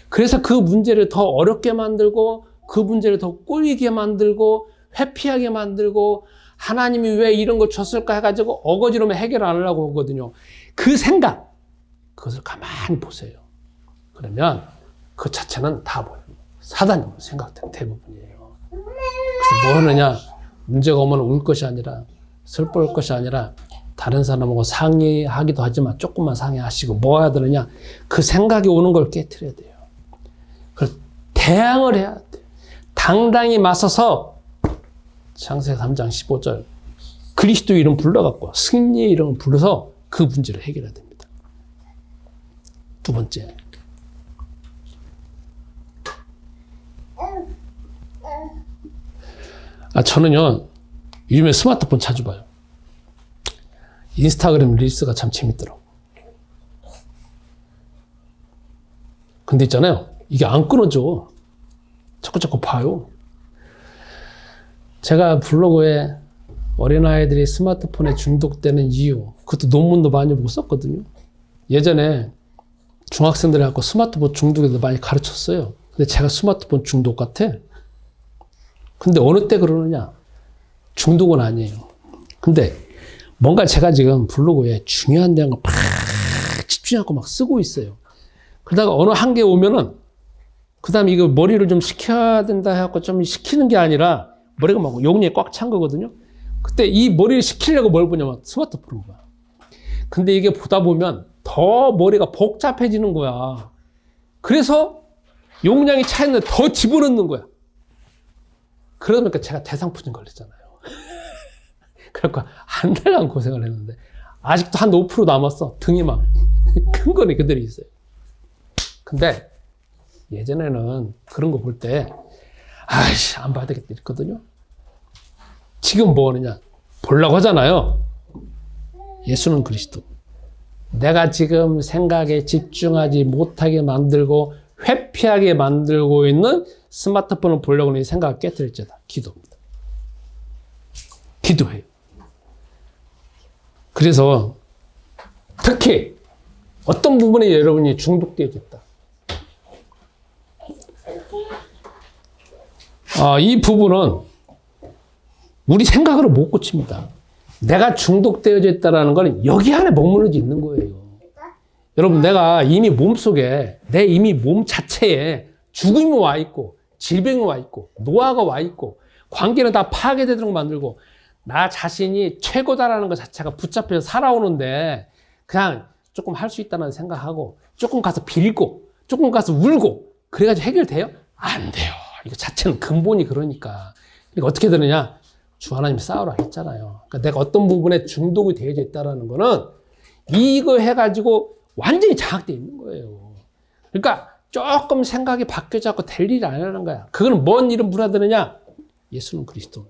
그래서 그 문제를 더 어렵게 만들고 그 문제를 더 꼬이게 만들고 회피하게 만들고 하나님이 왜 이런 걸 줬을까 해가지고 어거지로면 해결 안 하려고 하거든요. 그 생각, 그것을 가만히 보세요. 그러면 그 자체는 다 뭐예요? 사단이 생각된 대부분이에요. 그래서 뭐 하느냐? 문제가 오면 울 것이 아니라 슬퍼할 것이 아니라 다른 사람하고 상의하기도 하지만 조금만 상의하시고 뭐 해야 되느냐? 그 생각이 오는 걸 깨트려야 돼요. 그래서 대항을 해야 돼요. 당당히 맞서서 창세기 3장 15절 그리스도 이름 불러갖고 승리의 이름을 불러서 그 문제를 해결해야 됩니다. 두 번째. 저는요, 요즘에 스마트폰 자주 봐요. 인스타그램 릴스가 참 재밌더라고. 근데 있잖아요. 이게 안 끊어져. 자꾸 봐요. 제가 블로그에 어린아이들이 스마트폰에 중독되는 이유, 그것도 논문도 많이 보고 썼거든요. 예전에 중학생들이 갖고 스마트폰 중독에 대해서 많이 가르쳤어요. 근데 제가 스마트폰 중독 같아. 근데 어느 때 그러느냐? 중독은 아니에요. 근데 뭔가 제가 지금 블로그에 중요한 내용을 막 집중하고 막 쓰고 있어요. 그러다가 어느 한계에 오면은 그 다음에 이거 머리를 좀 식혀야 된다 해갖고 좀 식히는 게 아니라 머리가 막 용량이 꽉 찬 거거든요. 그때 이 머리를 식히려고 뭘 보냐면 스마트폰을 봐. 근데 이게 보다 보면 더 머리가 복잡해지는 거야. 그래서 용량이 차 있는데 더 집어넣는 거야. 그러니까 제가 대상포진 걸렸잖아요. 그러니까 한 달간 고생을 했는데 아직도 한 5% 남았어. 등이 막 큰 거는 그대로 있어요. 근데 예전에는 그런 거 볼 때 아이씨 안 봐야 되겠다 이랬거든요. 지금 뭐 하느냐? 보려고 하잖아요. 예수는 그리스도. 내가 지금 생각에 집중하지 못하게 만들고 회피하게 만들고 있는 스마트폰을 보려고 하는 생각을 깨뜨릴지다. 기도입니다. 기도해요. 그래서 특히 어떤 부분에 여러분이 중독되어졌다. 이 부분은 우리 생각으로 못 고칩니다. 내가 중독되어져 있다는 건 여기 안에 머무르지 있는 거예요. 여러분, 내가 이미 몸속에, 내 이미 몸 자체에 죽음이 와 있고, 질병이 와 있고, 노화가 와 있고, 관계는 다 파괴되도록 만들고, 나 자신이 최고다라는 것 자체가 붙잡혀서 살아오는데, 그냥 조금 할 수 있다는 생각하고, 조금 가서 빌고, 조금 가서 울고, 그래가지고 해결돼요? 안 돼요. 이거 자체는 근본이 그러니까. 그러니까 어떻게 되느냐? 주 하나님이 싸우라 했잖아요. 그러니까 내가 어떤 부분에 중독이 되어져 있다는 거는 이거 해가지고 완전히 장악되어 있는 거예요. 그러니까 조금 생각이 바뀌어져 갖고 될 일이 아니라는 거야. 그거는 뭔 일을 물어드느냐? 예수는 그리스도.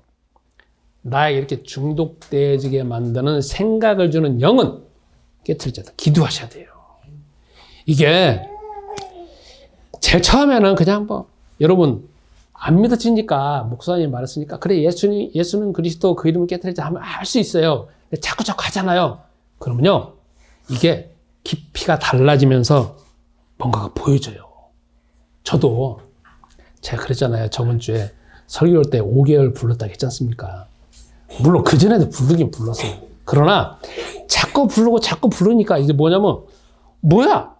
나에게 이렇게 중독되어지게 만드는 생각을 주는 영은 깨트려져야 돼. 기도하셔야 돼요. 이게 제일 처음에는 그냥 뭐 여러분 안 믿어지니까 목사님이 말했으니까 그래 예수는 그리스도 그 이름을 깨트리자 하면 할 수 있어요. 근데 자꾸 하잖아요. 그러면요 이게 깊이가 달라지면서 뭔가가 보여져요. 저도 제가 그랬잖아요. 저번 주에 설교할 때 5개월 불렀다고 했지 않습니까? 물론 그전에도 부르긴 불렀어요. 그러나 자꾸 부르니까 이제 뭐냐면 뭐야?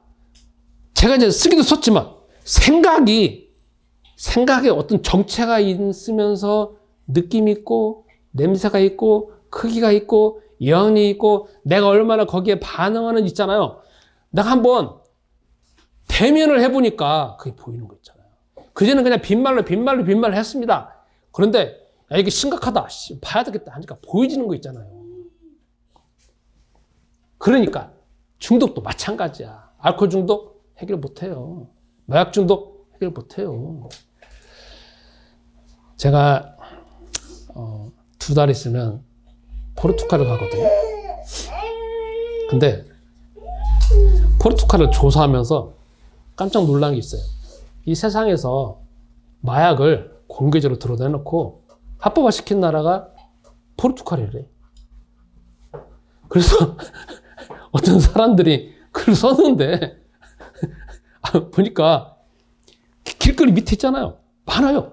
제가 이제 쓰기도 썼지만 생각에 어떤 정체가 있으면서 느낌이 있고 냄새가 있고 크기가 있고 영이 있고 내가 얼마나 거기에 반응하는 있잖아요. 내가 한번 대면을 해보니까 그게 보이는 거 있잖아요. 그전에는 그냥 빈말로 했습니다. 그런데 야, 이게 심각하다. 봐야 되겠다 하니까 보여지는 거 있잖아요. 그러니까 중독도 마찬가지야. 알코올 중독 해결 못해요. 마약 중독 해결 못해요. 제가 2달 있으면 포르투갈을 가거든요. 근데 포르투갈을 조사하면서 깜짝 놀란 게 있어요. 이 세상에서 마약을 공개적으로 드러내놓고 합법화시킨 나라가 포르투갈이래. 그래서 어떤 사람들이 글을 썼는데 보니까 길거리 밑에 있잖아요. 많아요.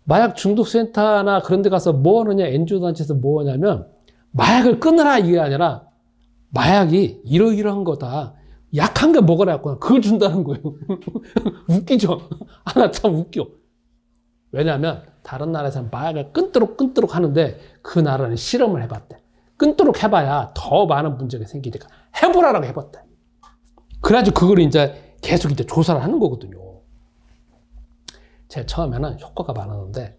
마약 중독센터나 그런 데 가서 뭐 하느냐, NGO 단체에서 뭐 하냐면 마약을 끊으라 이게 아니라 마약이 이러이러한 거다. 약한 게 먹으라고 그걸 준다는 거예요. 웃기죠? 나 참 웃겨. 왜냐하면 다른 나라에서는 마약을 끊도록 하는데 그 나라는 실험을 해봤대. 끊도록 해봐야 더 많은 문제가 생기니까 해보라라고 해봤대. 그래가지고 그걸 이제 계속 이제 조사를 하는 거거든요. 제가 처음에는 효과가 많았는데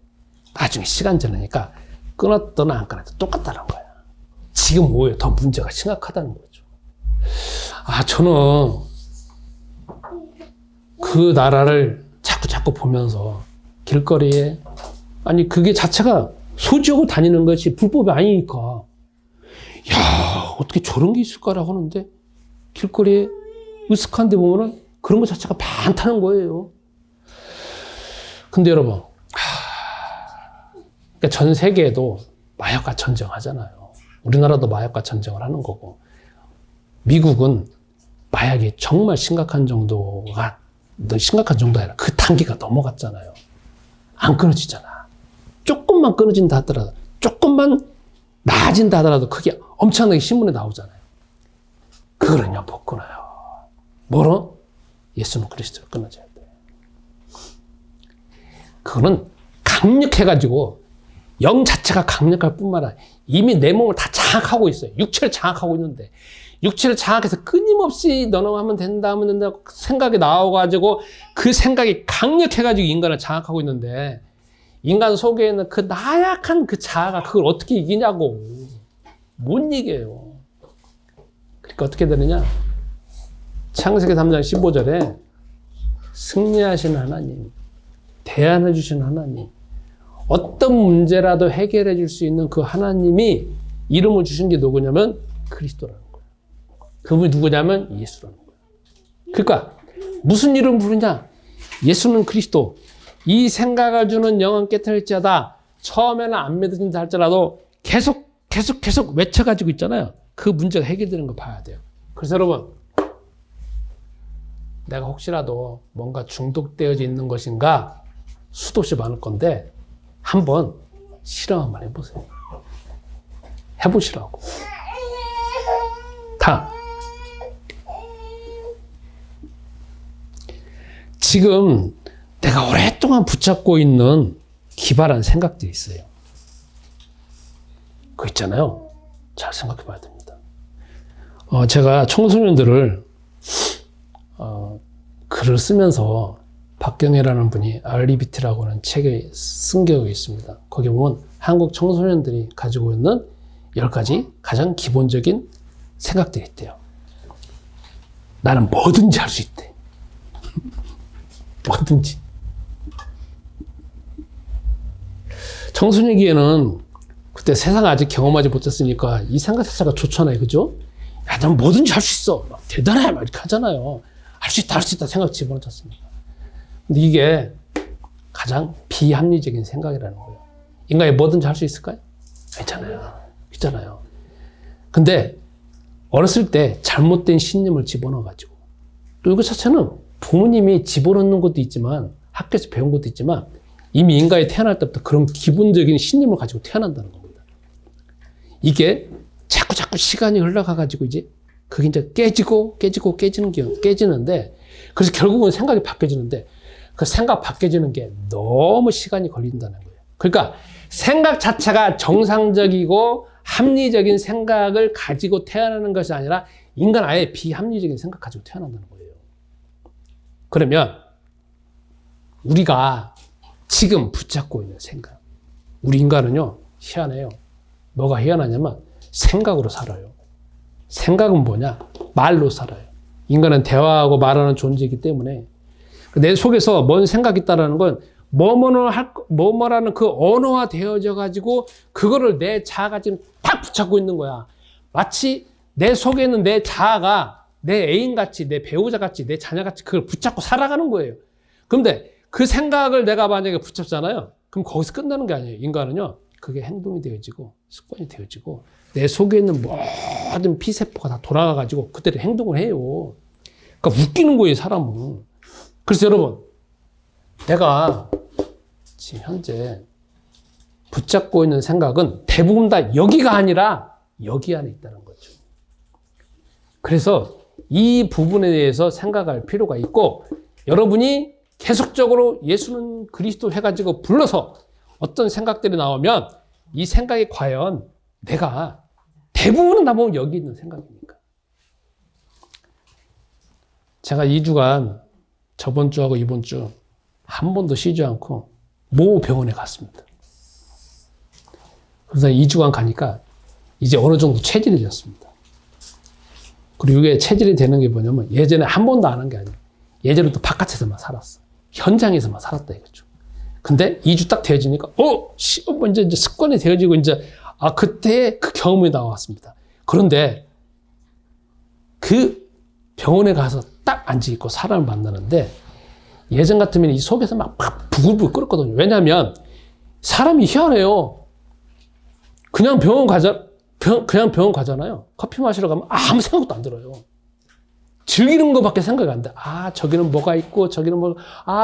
나중에 시간 지나니까 끊었든 안 끊었든 똑같다는 거야. 지금 오히려 더 문제가 심각하다는 거죠. 저는 그 나라를 자꾸 보면서 길거리에 아니 그게 자체가 소지하고 다니는 것이 불법이 아니니까 야 어떻게 저런 게 있을까라고 하는데 길거리에 으슥한 데 보면은 그런 것 자체가 많다는 거예요. 근데 여러분 그러니까 전 세계에도 마약과 전쟁하잖아요. 우리나라도 마약과 전쟁을 하는 거고 미국은 마약이 정말 심각한 정도가 아니라 그 단계가 넘어갔잖아요. 안 끊어지잖아. 조금만 끊어진다 하더라도 조금만 나아진다 하더라도 그게 엄청나게 신문에 나오잖아요. 그거는요 못 끊어요. 뭐로? 예수는 그리스도를 끊어줘야 돼. 그거는 강력해가지고 영 자체가 강력할 뿐만 아니라 이미 내 몸을 다 장악하고 있어요. 육체를 장악하고 있는데 육체를 장악해서 끊임없이 너는 하면 된다 생각이 나와가지고 그 생각이 강력해가지고 인간을 장악하고 있는데 인간 속에 있는 그 나약한 그 자아가 그걸 어떻게 이기냐고. 못 이겨요. 그러니까 어떻게 되느냐. 창세기 3장 15절에 승리하시는 하나님, 대안해 주시는 하나님, 어떤 문제라도 해결해 줄 수 있는 그 하나님이 이름을 주신 게 누구냐면 그리스도라는 거예요. 그분이 누구냐면 예수라는 거예요. 그러니까 무슨 이름 부르냐? 예수는 그리스도. 이 생각을 주는 영은 깨트릴지어다. 처음에는 안 믿어진다 할지라도 계속 외쳐가지고 있잖아요. 그 문제가 해결되는 거 봐야 돼요. 그래서 여러분, 내가 혹시라도 뭔가 중독되어져 있는 것인가 수도 없이 많을 건데 한번 실험 한번 해보세요. 해보시라고. 다음. 지금 내가 오랫동안 붙잡고 있는 기발한 생각들이 있어요. 그거 있잖아요. 잘 생각해 봐야 됩니다. 제가 청소년들을 글을 쓰면서 박경혜라는 분이 REBT라고 하는 책에 쓴 적이 있습니다. 거기 보면 한국 청소년들이 가지고 있는 10가지 가장 기본적인 생각들이 있대요. 나는 뭐든지 할 수 있대. 뭐든지. 청소년기에는 그때 세상을 아직 경험하지 못했으니까 이 생각 자체가 좋잖아요. 그죠? 야, 난 뭐든지 할 수 있어. 막 대단해. 막 이렇게 하잖아요. 할 수 있다 생각 집어넣었습니다. 근데 이게 가장 비합리적인 생각이라는 거예요. 인간이 뭐든지 할 수 있을까요? 있잖아요. 근데 어렸을 때 잘못된 신념을 집어넣어가지고 또 이거 자체는 부모님이 집어넣는 것도 있지만 학교에서 배운 것도 있지만 이미 인간이 태어날 때부터 그런 기본적인 신념을 가지고 태어난다는 겁니다. 이게 자꾸 시간이 흘러가가지고 이제 그게 이제 깨지는데 그래서 결국은 생각이 바뀌어지는데 그 생각 바뀌어지는 게 너무 시간이 걸린다는 거예요. 그러니까 생각 자체가 정상적이고 합리적인 생각을 가지고 태어나는 것이 아니라 인간 아예 비합리적인 생각 가지고 태어난다는 거예요. 그러면 우리가 지금 붙잡고 있는 생각, 우리 인간은요 희한해요. 뭐가 희한하냐면 생각으로 살아요. 생각은 뭐냐? 말로 살아요. 인간은 대화하고 말하는 존재이기 때문에 내 속에서 뭔 생각이 있다는 건 뭐뭐라는 그 언어화 되어져 가지고 그거를 내 자아가 지금 딱 붙잡고 있는 거야. 마치 내 속에 있는 내 자아가 내 애인같이, 내 배우자같이, 내 자녀같이 그걸 붙잡고 살아가는 거예요. 그런데 그 생각을 내가 만약에 붙잡잖아요. 그럼 거기서 끝나는 게 아니에요. 인간은요. 그게 행동이 되어지고 습관이 되어지고 내 속에 있는 모든 피세포가 다 돌아가가지고 그대로 행동을 해요. 그러니까 웃기는 거예요, 사람은. 그래서 여러분, 내가 지금 현재 붙잡고 있는 생각은 대부분 다 여기가 아니라 여기 안에 있다는 거죠. 그래서 이 부분에 대해서 생각할 필요가 있고 여러분이 계속적으로 예수는 그리스도 해가지고 불러서 어떤 생각들이 나오면 이 생각이 과연 내가 대부분은 다 보면 여기 있는 생각입니까? 제가 2주간 저번 주하고 이번 주 한 번도 쉬지 않고 모 병원에 갔습니다. 그래서 2주간 가니까 이제 어느 정도 체질이 됐습니다. 그리고 이게 체질이 되는 게 뭐냐면 예전에 한 번도 안 한 게 아니에요. 예전에 또 바깥에서만 살았어. 현장에서만 살았다 이거죠. 근데 2주 딱 되어지니까 이제 습관이 되어지고 이제 그때 그 경험이 나왔습니다. 그런데 그 병원에 가서 딱 앉아 있고 사람을 만나는데 예전 같으면 이 속에서 막 부글부글 끓었거든요. 왜냐하면 사람이 희한해요. 그냥 병원 가잖아요. 커피 마시러 가면 아무 생각도 안 들어요. 즐기는 것밖에 생각이 안 돼. 저기는 뭐가 있고 저기는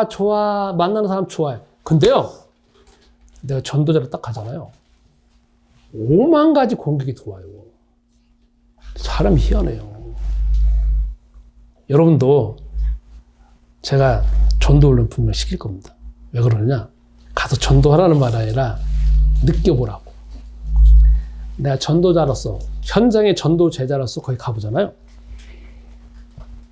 좋아. 만나는 사람 좋아해. 근데요. 내가 전도자로 딱 가잖아요. 5만 가지 공격이 들어와요. 사람이 희한해요. 여러분도 제가 전도 훈련 분명 시킬 겁니다. 왜 그러느냐? 가서 전도하라는 말 아니라 느껴보라고. 내가 전도자로서, 현장의 전도 제자로서 거기 가보잖아요.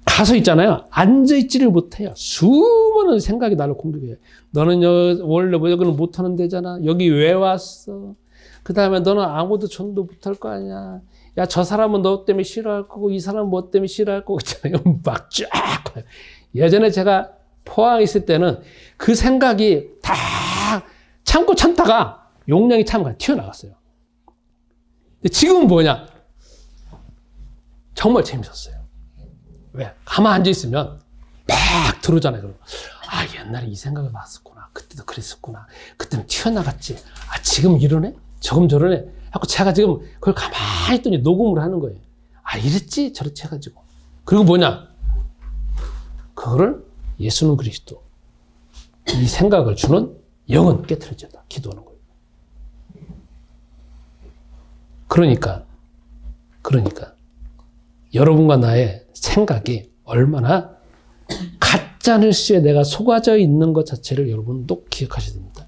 가서 있잖아요. 앉아있지를 못해요. 수많은 생각이 나를 공격해요. 너는 원래 여기는 못하는 데잖아. 여기 왜 왔어? 그 다음에 너는 아무도 전도 못할 거 아니야. 야, 저 사람은 너 때문에 싫어할 거고, 이 사람은 뭐 때문에 싫어할 거고, 있잖아요. 막 쫙. 예전에 제가 포항에 있을 때는 그 생각이 다 참다가 용량이 차면 튀어나갔어요. 근데 지금은 뭐냐? 정말 재밌었어요. 왜? 가만 앉아있으면 막 들어오잖아요. 그럼 옛날에 이 생각을 봤었구나. 그때도 그랬었구나. 그때는 튀어나갔지. 지금 이러네? 저금 저러네? 하고 제가 지금 그걸 가만히 있더니 녹음을 하는 거예요. 이랬지? 저랬지 해가지고. 그리고 뭐냐? 그거를 예수는 그리스도. 이 생각을 주는 영은 깨트려졌다. 기도하는 거예요. 그러니까 여러분과 나의 생각이 얼마나 가짜뉴스에 내가 속아져 있는 것 자체를 여러분도 기억하셔야 됩니다.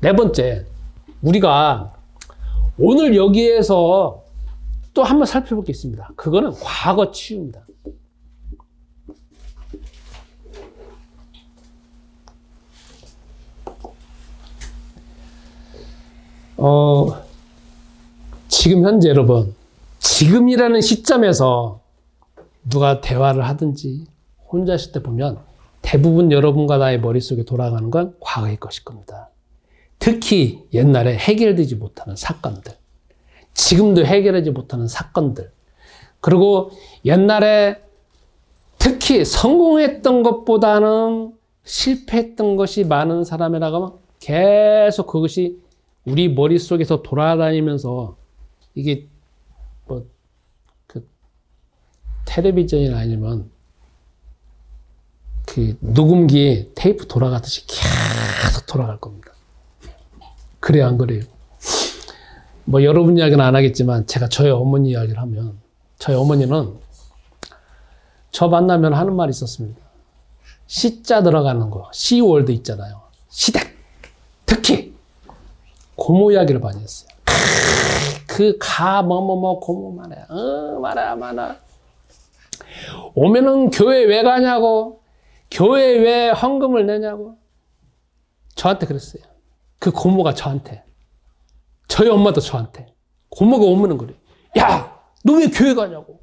네 번째, 우리가 오늘 여기에서 또 한번 살펴볼 게 있습니다. 그거는 과거 치유입니다. 지금 현재 여러분, 지금이라는 시점에서 누가 대화를 하든지 혼자 있을 때 보면 대부분 여러분과 나의 머릿속에 돌아가는 건 과거의 것일 겁니다. 특히 옛날에 해결되지 못하는 사건들, 지금도 해결하지 못하는 사건들, 그리고 옛날에 특히 성공했던 것보다는 실패했던 것이 많은 사람이라고 하면 계속 그것이 우리 머릿속에서 돌아다니면서 이게 텔레비전이나 아니면 그 녹음기에 테이프 돌아가듯이 계속 돌아갈 겁니다. 그래요, 안 그래요? 여러분 이야기는 안 하겠지만 제가 저희 어머니 이야기를 하면 저희 어머니는 저 만나면 하는 말이 있었습니다. 시자 들어가는 거, 시월드 있잖아요. 시댁. 특히 고모 이야기를 많이 했어요. 고모 말이야. 오면은 교회 왜 가냐고, 교회 왜 헌금을 내냐고. 저한테 그랬어요. 그 고모가 저한테, 저희 엄마도 저한테, 고모가 오면은 그래. 야, 너 왜 교회 가냐고.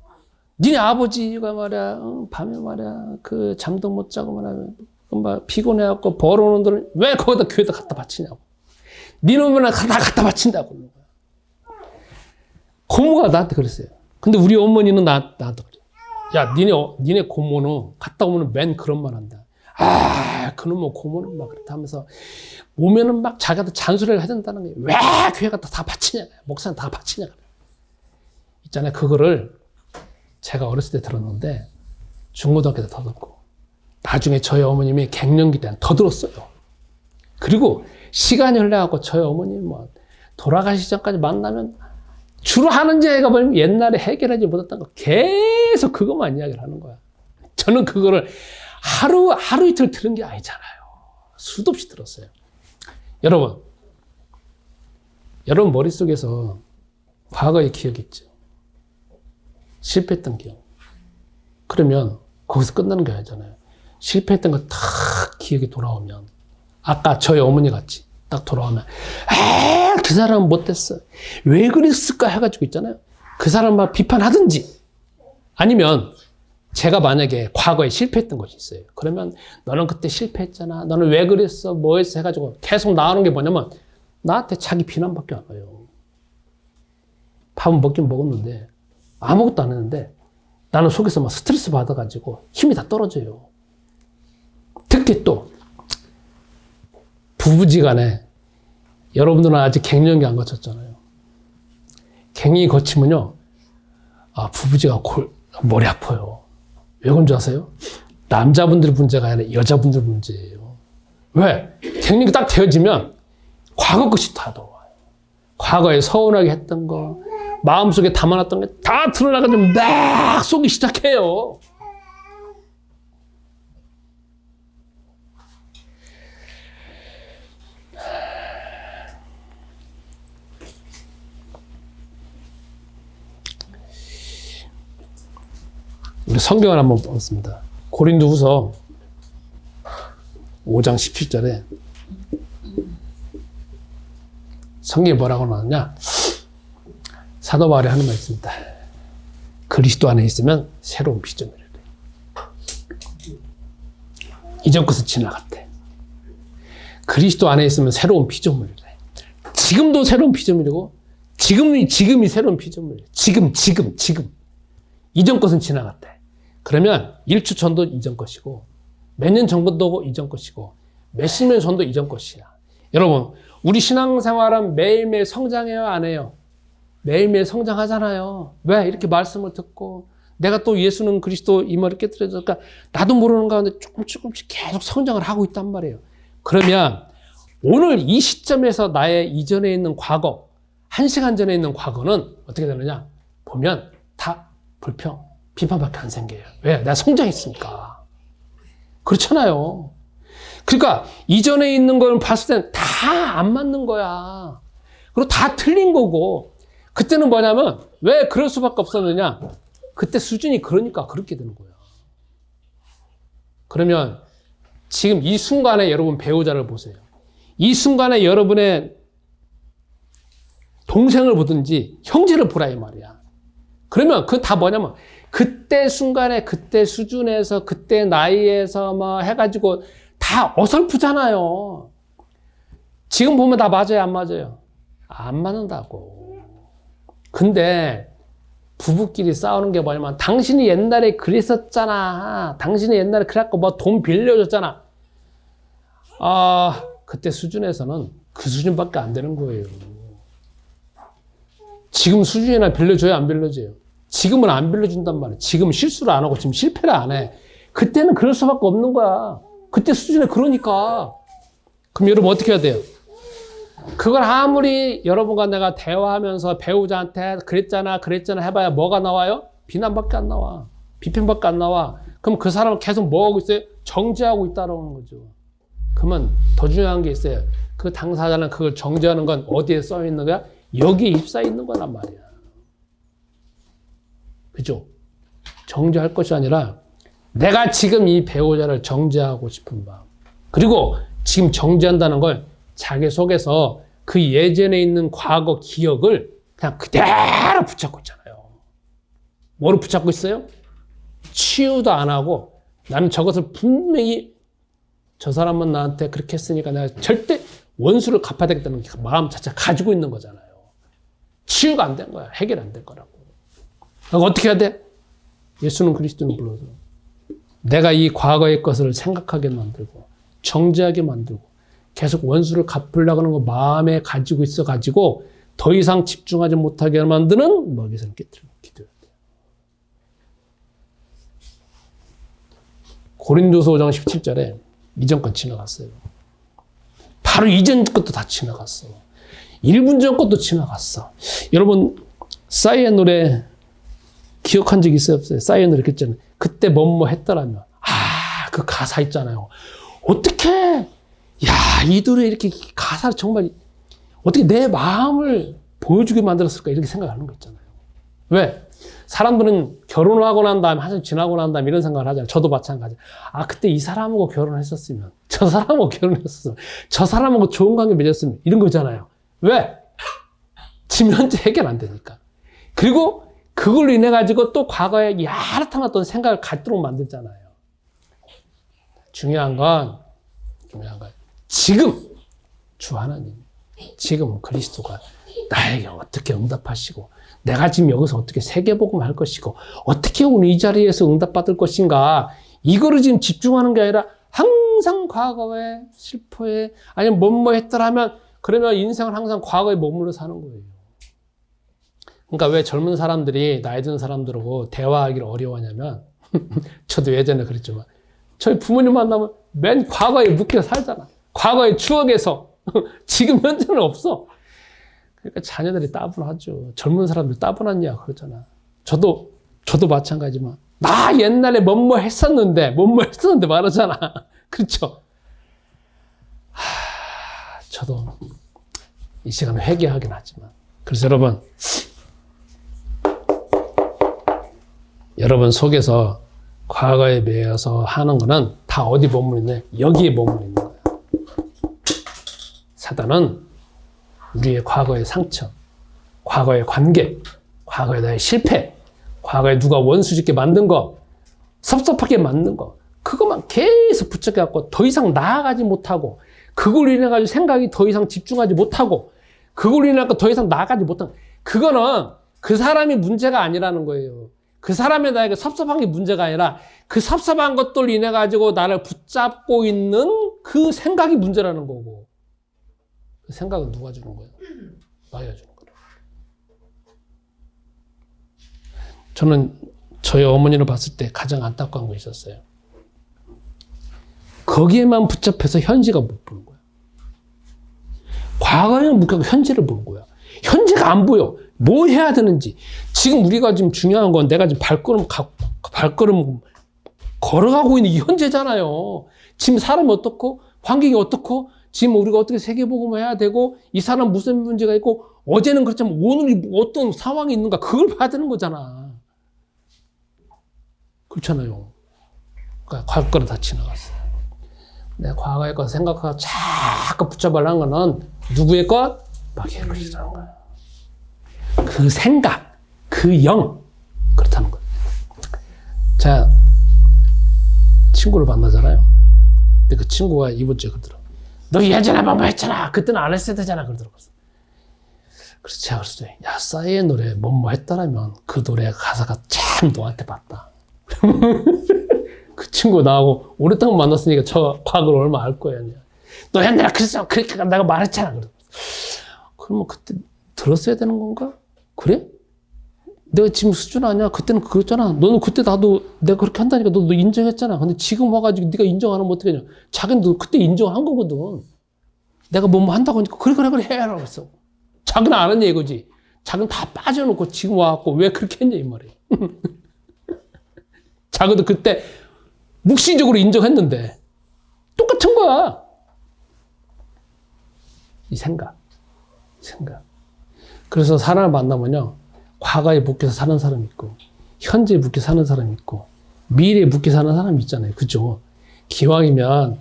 니네 아버지가 말이야, 밤에 말이야, 그 잠도 못 자고 말이야, 피곤해갖고 벌어오는 돈을 왜 거기다 교회에다 갖다 바치냐고. 니놈은 다 갖다 바친다고. 고모가 나한테 그랬어요. 근데 우리 어머니는 나한테 그래. 야, 니네 고모는 갔다 오면 맨 그런 말 한다. 그놈의 고모는 막 그렇다 하면서 오면은 막 자기한테 잔소리를 해야 된다는 거예요. 왜 교회 갖다 다 바치냐. 목사는 다 바치냐. 있잖아요. 그거를 제가 어렸을 때 들었는데 중고등학교 때 더 듣고 나중에 저희 어머님이 갱년기 때 더 들었어요. 그리고 시간이 흘러가고 저희 어머님 뭐 돌아가시기 전까지 만나면 주로 하는 얘기가 뭐냐면 옛날에 해결하지 못했던 거 계속 그것만 이야기를 하는 거야. 저는 그거를 하루 이틀 들은 게 아니잖아요. 수도 없이 들었어요. 여러분 머릿속에서 과거의 기억이 있죠. 실패했던 기억. 그러면 거기서 끝나는 게 아니잖아요. 실패했던 거 다 기억이 돌아오면 아까 저희 어머니 같이 딱 돌아오면 그 사람은 못됐어. 왜 그랬을까 해가지고 있잖아요. 그 사람만 비판하든지 아니면 제가 만약에 과거에 실패했던 것이 있어요. 그러면 너는 그때 실패했잖아. 너는 왜 그랬어? 뭐 했어? 해가지고 계속 나오는 게 뭐냐면 나한테 자기 비난밖에 안 와요. 밥은 먹긴 먹었는데 아무것도 안 했는데 나는 속에서 막 스트레스 받아가지고 힘이 다 떨어져요. 특히 또 부부지간에 여러분들은 아직 갱년기 안 거쳤잖아요. 갱이 거치면요, 부부지간 머리 아파요. 왜 그런 줄 아세요? 남자분들 문제가 아니라 여자분들 문제예요. 왜? 갱년기 딱 되어지면 과거 것이 다 들어와요. 과거에 서운하게 했던 거, 마음속에 담아놨던 게 다 드러나가지고 막 쏘기 시작해요. 우리 성경을 한번 보겠습니다. 고린도후서 5장 17절에 성경이 뭐라고 나왔냐? 사도 바울이 하는 말이 있습니다. 그리스도 안에 있으면 새로운 피조물이래. 이전 것은 지나갔대. 그리스도 안에 있으면 새로운 피조물이래. 지금도 새로운 피조물이고 지금이 새로운 피조물이래. 지금. 이전 것은 지나갔대. 그러면 1초 전도 이전 것이고 몇 년 전도 이전 것이고 몇십 년 전도 이전 것이야. 여러분, 우리 신앙생활은 매일매일 성장해요, 안 해요? 매일매일 성장하잖아요. 왜? 이렇게 말씀을 듣고 내가 또 예수는 그리스도 이 말을 깨뜨려졌으니까 나도 모르는 가운데 조금씩 계속 성장을 하고 있단 말이에요. 그러면 오늘 이 시점에서 나의 이전에 있는 과거, 1시간 전에 있는 과거는 어떻게 되느냐? 보면 다 불평, 비판밖에 안 생겨요. 왜? 내가 성장했으니까. 그렇잖아요. 그러니까 이전에 있는 걸 봤을 땐 다 안 맞는 거야. 그리고 다 틀린 거고 그때는 뭐냐면 왜 그럴 수밖에 없었느냐? 그때 수준이 그러니까 그렇게 되는 거야. 그러면 지금 이 순간에 여러분 배우자를 보세요. 이 순간에 여러분의 동생을 보든지 형제를 보라 이 말이야. 그러면 그건 다 뭐냐면 그때 순간에 그때 수준에서 그때 나이에서 뭐 해가지고 다 어설프잖아요. 지금 보면 다 맞아요, 안 맞아요? 안 맞는다고. 근데 부부끼리 싸우는 게 뭐냐면 당신이 옛날에 그랬었잖아. 당신이 옛날에 그래갖고 뭐 돈 빌려줬잖아. 그때 수준에서는 그 수준밖에 안 되는 거예요. 지금 수준이나 빌려줘요, 안 빌려줘요? 지금은 안 빌려준단 말이에요. 지금 실수를 안 하고 지금 실패를 안 해. 그때는 그럴 수밖에 없는 거야. 그때 수준에 그러니까. 그럼 여러분 어떻게 해야 돼요? 그걸 아무리 여러분과 내가 대화하면서 배우자한테 그랬잖아 해봐야 뭐가 나와요? 비난밖에 안 나와. 비판밖에 안 나와. 그럼 그 사람은 계속 뭐 하고 있어요? 정죄하고 있다는 거죠. 그러면 더 중요한 게 있어요. 그 당사자는 그걸 정죄하는 건 어디에 써 있는 거야? 여기에 휩싸여 있는 거란 말이야. 그죠? 정죄할 것이 아니라 내가 지금 이 배우자를 정죄하고 싶은 마음. 그리고 지금 정죄한다는 걸 자기 속에서 그 예전에 있는 과거 기억을 그냥 그대로 붙잡고 있잖아요. 뭐로 붙잡고 있어요? 치유도 안 하고 나는 저것을 분명히 저 사람은 나한테 그렇게 했으니까 내가 절대 원수를 갚아야 되겠다는 마음 자체가 가지고 있는 거잖아요. 치유가 안 된 거야. 해결 안 될 거라고. 그럼 어떻게 해야 돼? 예수는 그리스도는 불러서 내가 이 과거의 것을 생각하게 만들고 정죄하게 만들고 계속 원수를 갚으려고 하는 거 마음에 가지고 있어가지고 더 이상 집중하지 못하게 만드는 먹이선을 깨뜨리는 기도해야 돼요. 고린도서 5장 17절에 이전 건 지나갔어요. 바로 이전 것도 다 지나갔어. 1분 전 것도 지나갔어. 여러분 싸이의 노래 기억한 적 있어요? 없어요? 싸이의 노래 했잖아요. 그때 뭐뭐 했더라면 그 가사 있잖아요. 어떻게 이 노래 이렇게 가사를 정말 어떻게 내 마음을 보여주게 만들었을까 이렇게 생각하는 거 있잖아요. 왜? 사람들은 결혼을 하고 난 다음에 한참 지나고 난 다음에 이런 생각을 하잖아요. 저도 마찬가지예요. 그때 이 사람하고 결혼했었으면 저 사람하고 결혼했었으면 저 사람하고 좋은 관계 맺었으면 이런 거잖아요. 왜? 지금 현재 해결 안 되니까. 그리고 그걸로 인해 가지고 또 과거에 야릇한 어떤 생각을 갖도록 만들잖아요. 중요한 건 지금 주 하나님, 지금 그리스도가 나에게 어떻게 응답하시고 내가 지금 여기서 어떻게 세계복음 할 것이고 어떻게 오늘 이 자리에서 응답받을 것인가 이거를 지금 집중하는 게 아니라 항상 과거에 슬퍼해 아니면 뭐뭐 했더라면 그러면 인생은 항상 과거에 머물러 사는 거예요. 그러니까 왜 젊은 사람들이 나이 든 사람들하고 대화하기를 어려워하냐면 저도 예전에 그랬지만 저희 부모님 만나면 맨 과거에 묶여 살잖아. 과거의 추억에서 지금 현재는 없어. 그러니까 자녀들이 따분하죠. 젊은 사람들 따분하냐 그러잖아. 저도 마찬가지지만 나 옛날에 뭐뭐 했었는데 말하잖아. 그렇죠? 저도 이 시간에 회개하긴 하지만 그래서 여러분 속에서 과거에 매여서 하는 거는 다 어디 머물러 있네? 여기에 머물러 있는 거야. 사단은 우리의 과거의 상처, 과거의 관계, 과거의 나의 실패, 과거에 누가 원수 짓게 만든 거, 섭섭하게 만든 거, 그것만 계속 붙잡혀갖고 더 이상 나아가지 못하고, 그걸로 인해가지고 생각이 더 이상 집중하지 못하고, 그걸로 인해서 더 이상 나아가지 못하고, 그거는 그 사람이 문제가 아니라는 거예요. 그 사람의 나에게 섭섭한 게 문제가 아니라 그 섭섭한 것들로 인해가지고 나를 붙잡고 있는 그 생각이 문제라는 거고. 그 생각은 누가 주는 거예요? 나야 주는 거예요. 저는 저희 어머니를 봤을 때 가장 안타까운 거 있었어요. 거기에만 붙잡혀서 현재가 못 보는 거야. 과거에는 묶여서 현재를 보는 거야. 현재가 안 보여. 뭐 해야 되는지. 지금 우리가 지금 중요한 건 내가 지금 발걸음 걸어가고 있는 이 현재잖아요. 지금 사람이 어떻고, 환경이 어떻고, 지금 우리가 어떻게 세계복음을 해야 되고, 이 사람 무슨 문제가 있고, 어제는 그렇지만 오늘이 어떤 상황이 있는가, 그걸 봐야 되는 거잖아. 그렇잖아요. 그러니까 과거를 다 지나갔어요. 내 과거의 것 생각하고 자꾸 붙잡으려는 거는 누구의 것? 마귀의 것이라는 거야. 그 생각, 그 영, 그렇다는 거예요. 자, 친구를 만나잖아요. 근데 그 친구가 이번 주에 그러더라고. 너 예전에 뭐 했잖아. 그때는 안 했어야 되잖아. 그러더라고. 그래서 제가 그랬어요. 야, 싸이의 노래 뭐 했더라면 그 노래 가사가 참 너한테 맞다. 그 친구 나하고 오랫동안 만났으니까 저 과거를 얼마 알 거야. 너 옛날에 그랬어. 그렇게 내가 말했잖아. 그러면 그때 들었어야 되는 건가? 그래? 내가 지금 수준 아니야? 그때는 그거였잖아. 너는 그때 나도 내가 그렇게 한다니까 너 인정했잖아. 근데 지금 와가지고 네가 인정 안 하면 어떡하냐. 자기는 너 그때 인정한 거거든. 내가 뭐 한다고 하니까 그래 해라고 했어. 자기는 안 했냐 이거지. 자기는 다 빠져놓고 지금 와갖고 왜 그렇게 했냐 이 말이야. 자기도 그때 묵시적으로 인정했는데 똑같은 거야. 이 생각. 그래서 사람을 만나면요, 과거에 묶여서 사는 사람이 있고, 현재에 묶여 사는 사람이 있고, 미래에 묶여 사는 사람이 있잖아요. 그죠? 기왕이면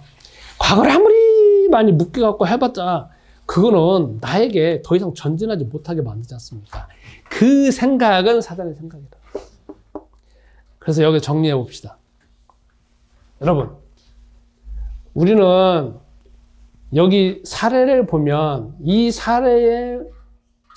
과거를 아무리 많이 묶여갖고 해봤자 그거는 나에게 더 이상 전진하지 못하게 만들지 않습니까? 그 생각은 사단의 생각이다. 그래서 여기 정리해 봅시다. 여러분, 우리는 여기 사례를 보면 이 사례에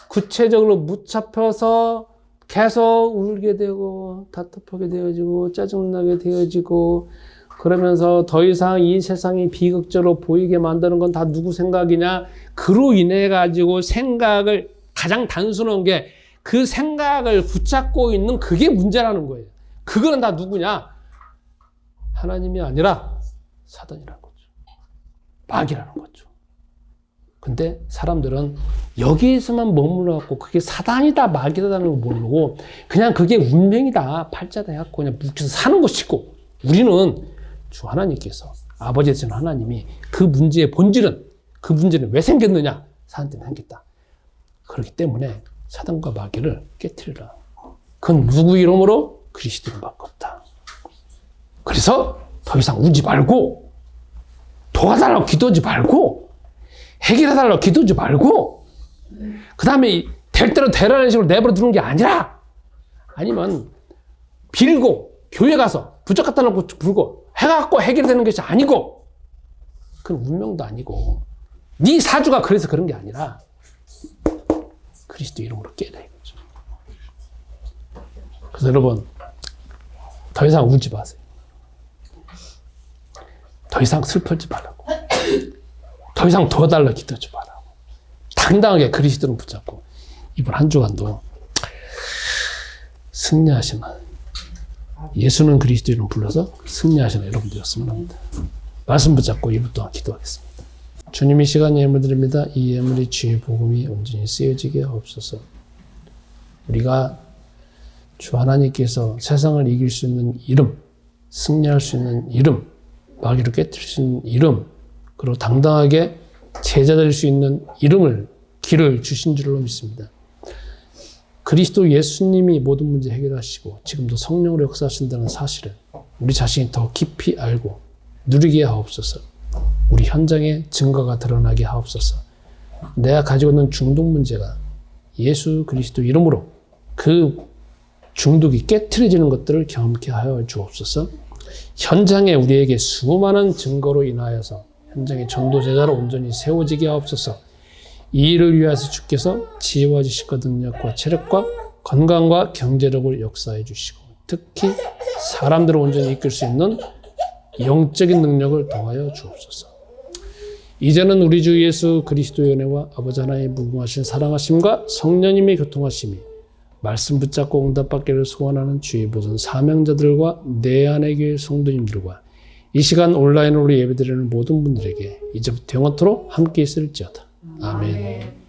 구체적으로 붙잡혀서 계속 울게 되고 답답하게 되어지고 짜증나게 되어지고 그러면서 더 이상 이 세상이 비극적으로 보이게 만드는 건 다 누구 생각이냐? 그로 인해 가지고 생각을 가장 단순한 게 그 생각을 붙잡고 있는 그게 문제라는 거예요. 그거는 다 누구냐? 하나님이 아니라 사단이라는 거죠. 마귀라는 거죠. 근데 사람들은 여기에서만 머물러갖고 그게 사단이다 마귀다라는 걸 모르고 그냥 그게 운명이다 팔자다 해갖고 그냥 묵혀서 사는 것이고, 우리는 주 하나님께서 아버지 되시는 하나님이 그 문제의 본질은, 그 문제는 왜 생겼느냐? 사단 때문에 생겼다. 그렇기 때문에 사단과 마귀를 깨트리라. 그건 누구 이름으로? 그리스도 이름밖에 없다. 그래서 더 이상 울지 말고, 도와달라고 기도하지 말고, 해결해달라고 기도하지 말고, 그 다음에 될 대로 되라는 식으로 내버려 두는 게 아니라, 아니면 빌고 교회 가서 부적 갖다 놓고 불고 해갖고 해결되는 것이 아니고, 그건 운명도 아니고 네 사주가 그래서 그런 게 아니라 그리스도 이름으로 깨라 이거죠. 그래서 여러분, 더 이상 울지 마세요. 더 이상 슬퍼하지 말라고. 더 이상 도와달라고 기도하지 말라고. 당당하게 그리스도를 붙잡고 이번 한 주간도 승리하시는, 예수는 그리스도 이름 불러서 승리하시는 여러분들이었으면 합니다. 말씀 붙잡고 2분 동안 기도하겠습니다. 주님, 이 시간 예물 드립니다. 이 예물이 주의 복음이 온전히 쓰여지게 하옵소서. 우리가 주 하나님께서 세상을 이길 수 있는 이름, 승리할 수 있는 이름, 마귀를 깨뜨릴 수 있는 이름, 그리고 당당하게 제자 될 수 있는 이름을, 길을 주신 줄로 믿습니다. 그리스도 예수님이 모든 문제 해결하시고 지금도 성령으로 역사하신다는 사실을 우리 자신이 더 깊이 알고 누리게 하옵소서. 우리 현장에 증거가 드러나게 하옵소서. 내가 가지고 있는 중독 문제가 예수 그리스도 이름으로 그 중독이 깨트려지는 것들을 경험케 하여 주옵소서. 현장에 우리에게 수많은 증거로 인하여서 현장의 전도제자로 온전히 세워지게 하옵소서. 이 일을 위해서 주께서 지혜와 지식과 능력과 체력과 건강과 경제력을 역사해 주시고, 특히 사람들을 온전히 이끌 수 있는 영적인 능력을 더하여 주옵소서. 이제는 우리 주 예수 그리스도의 은혜와 아버지 하나님의 무궁하신 사랑하심과 성령님의 교통하심이 말씀 붙잡고 응답받기를 소원하는 주의 모든 사명자들과 내 안의 교회 성도님들과 이 시간 온라인으로 예배드리는 모든 분들에게 이제부터 영원토록 함께 있을지어다. 아멘.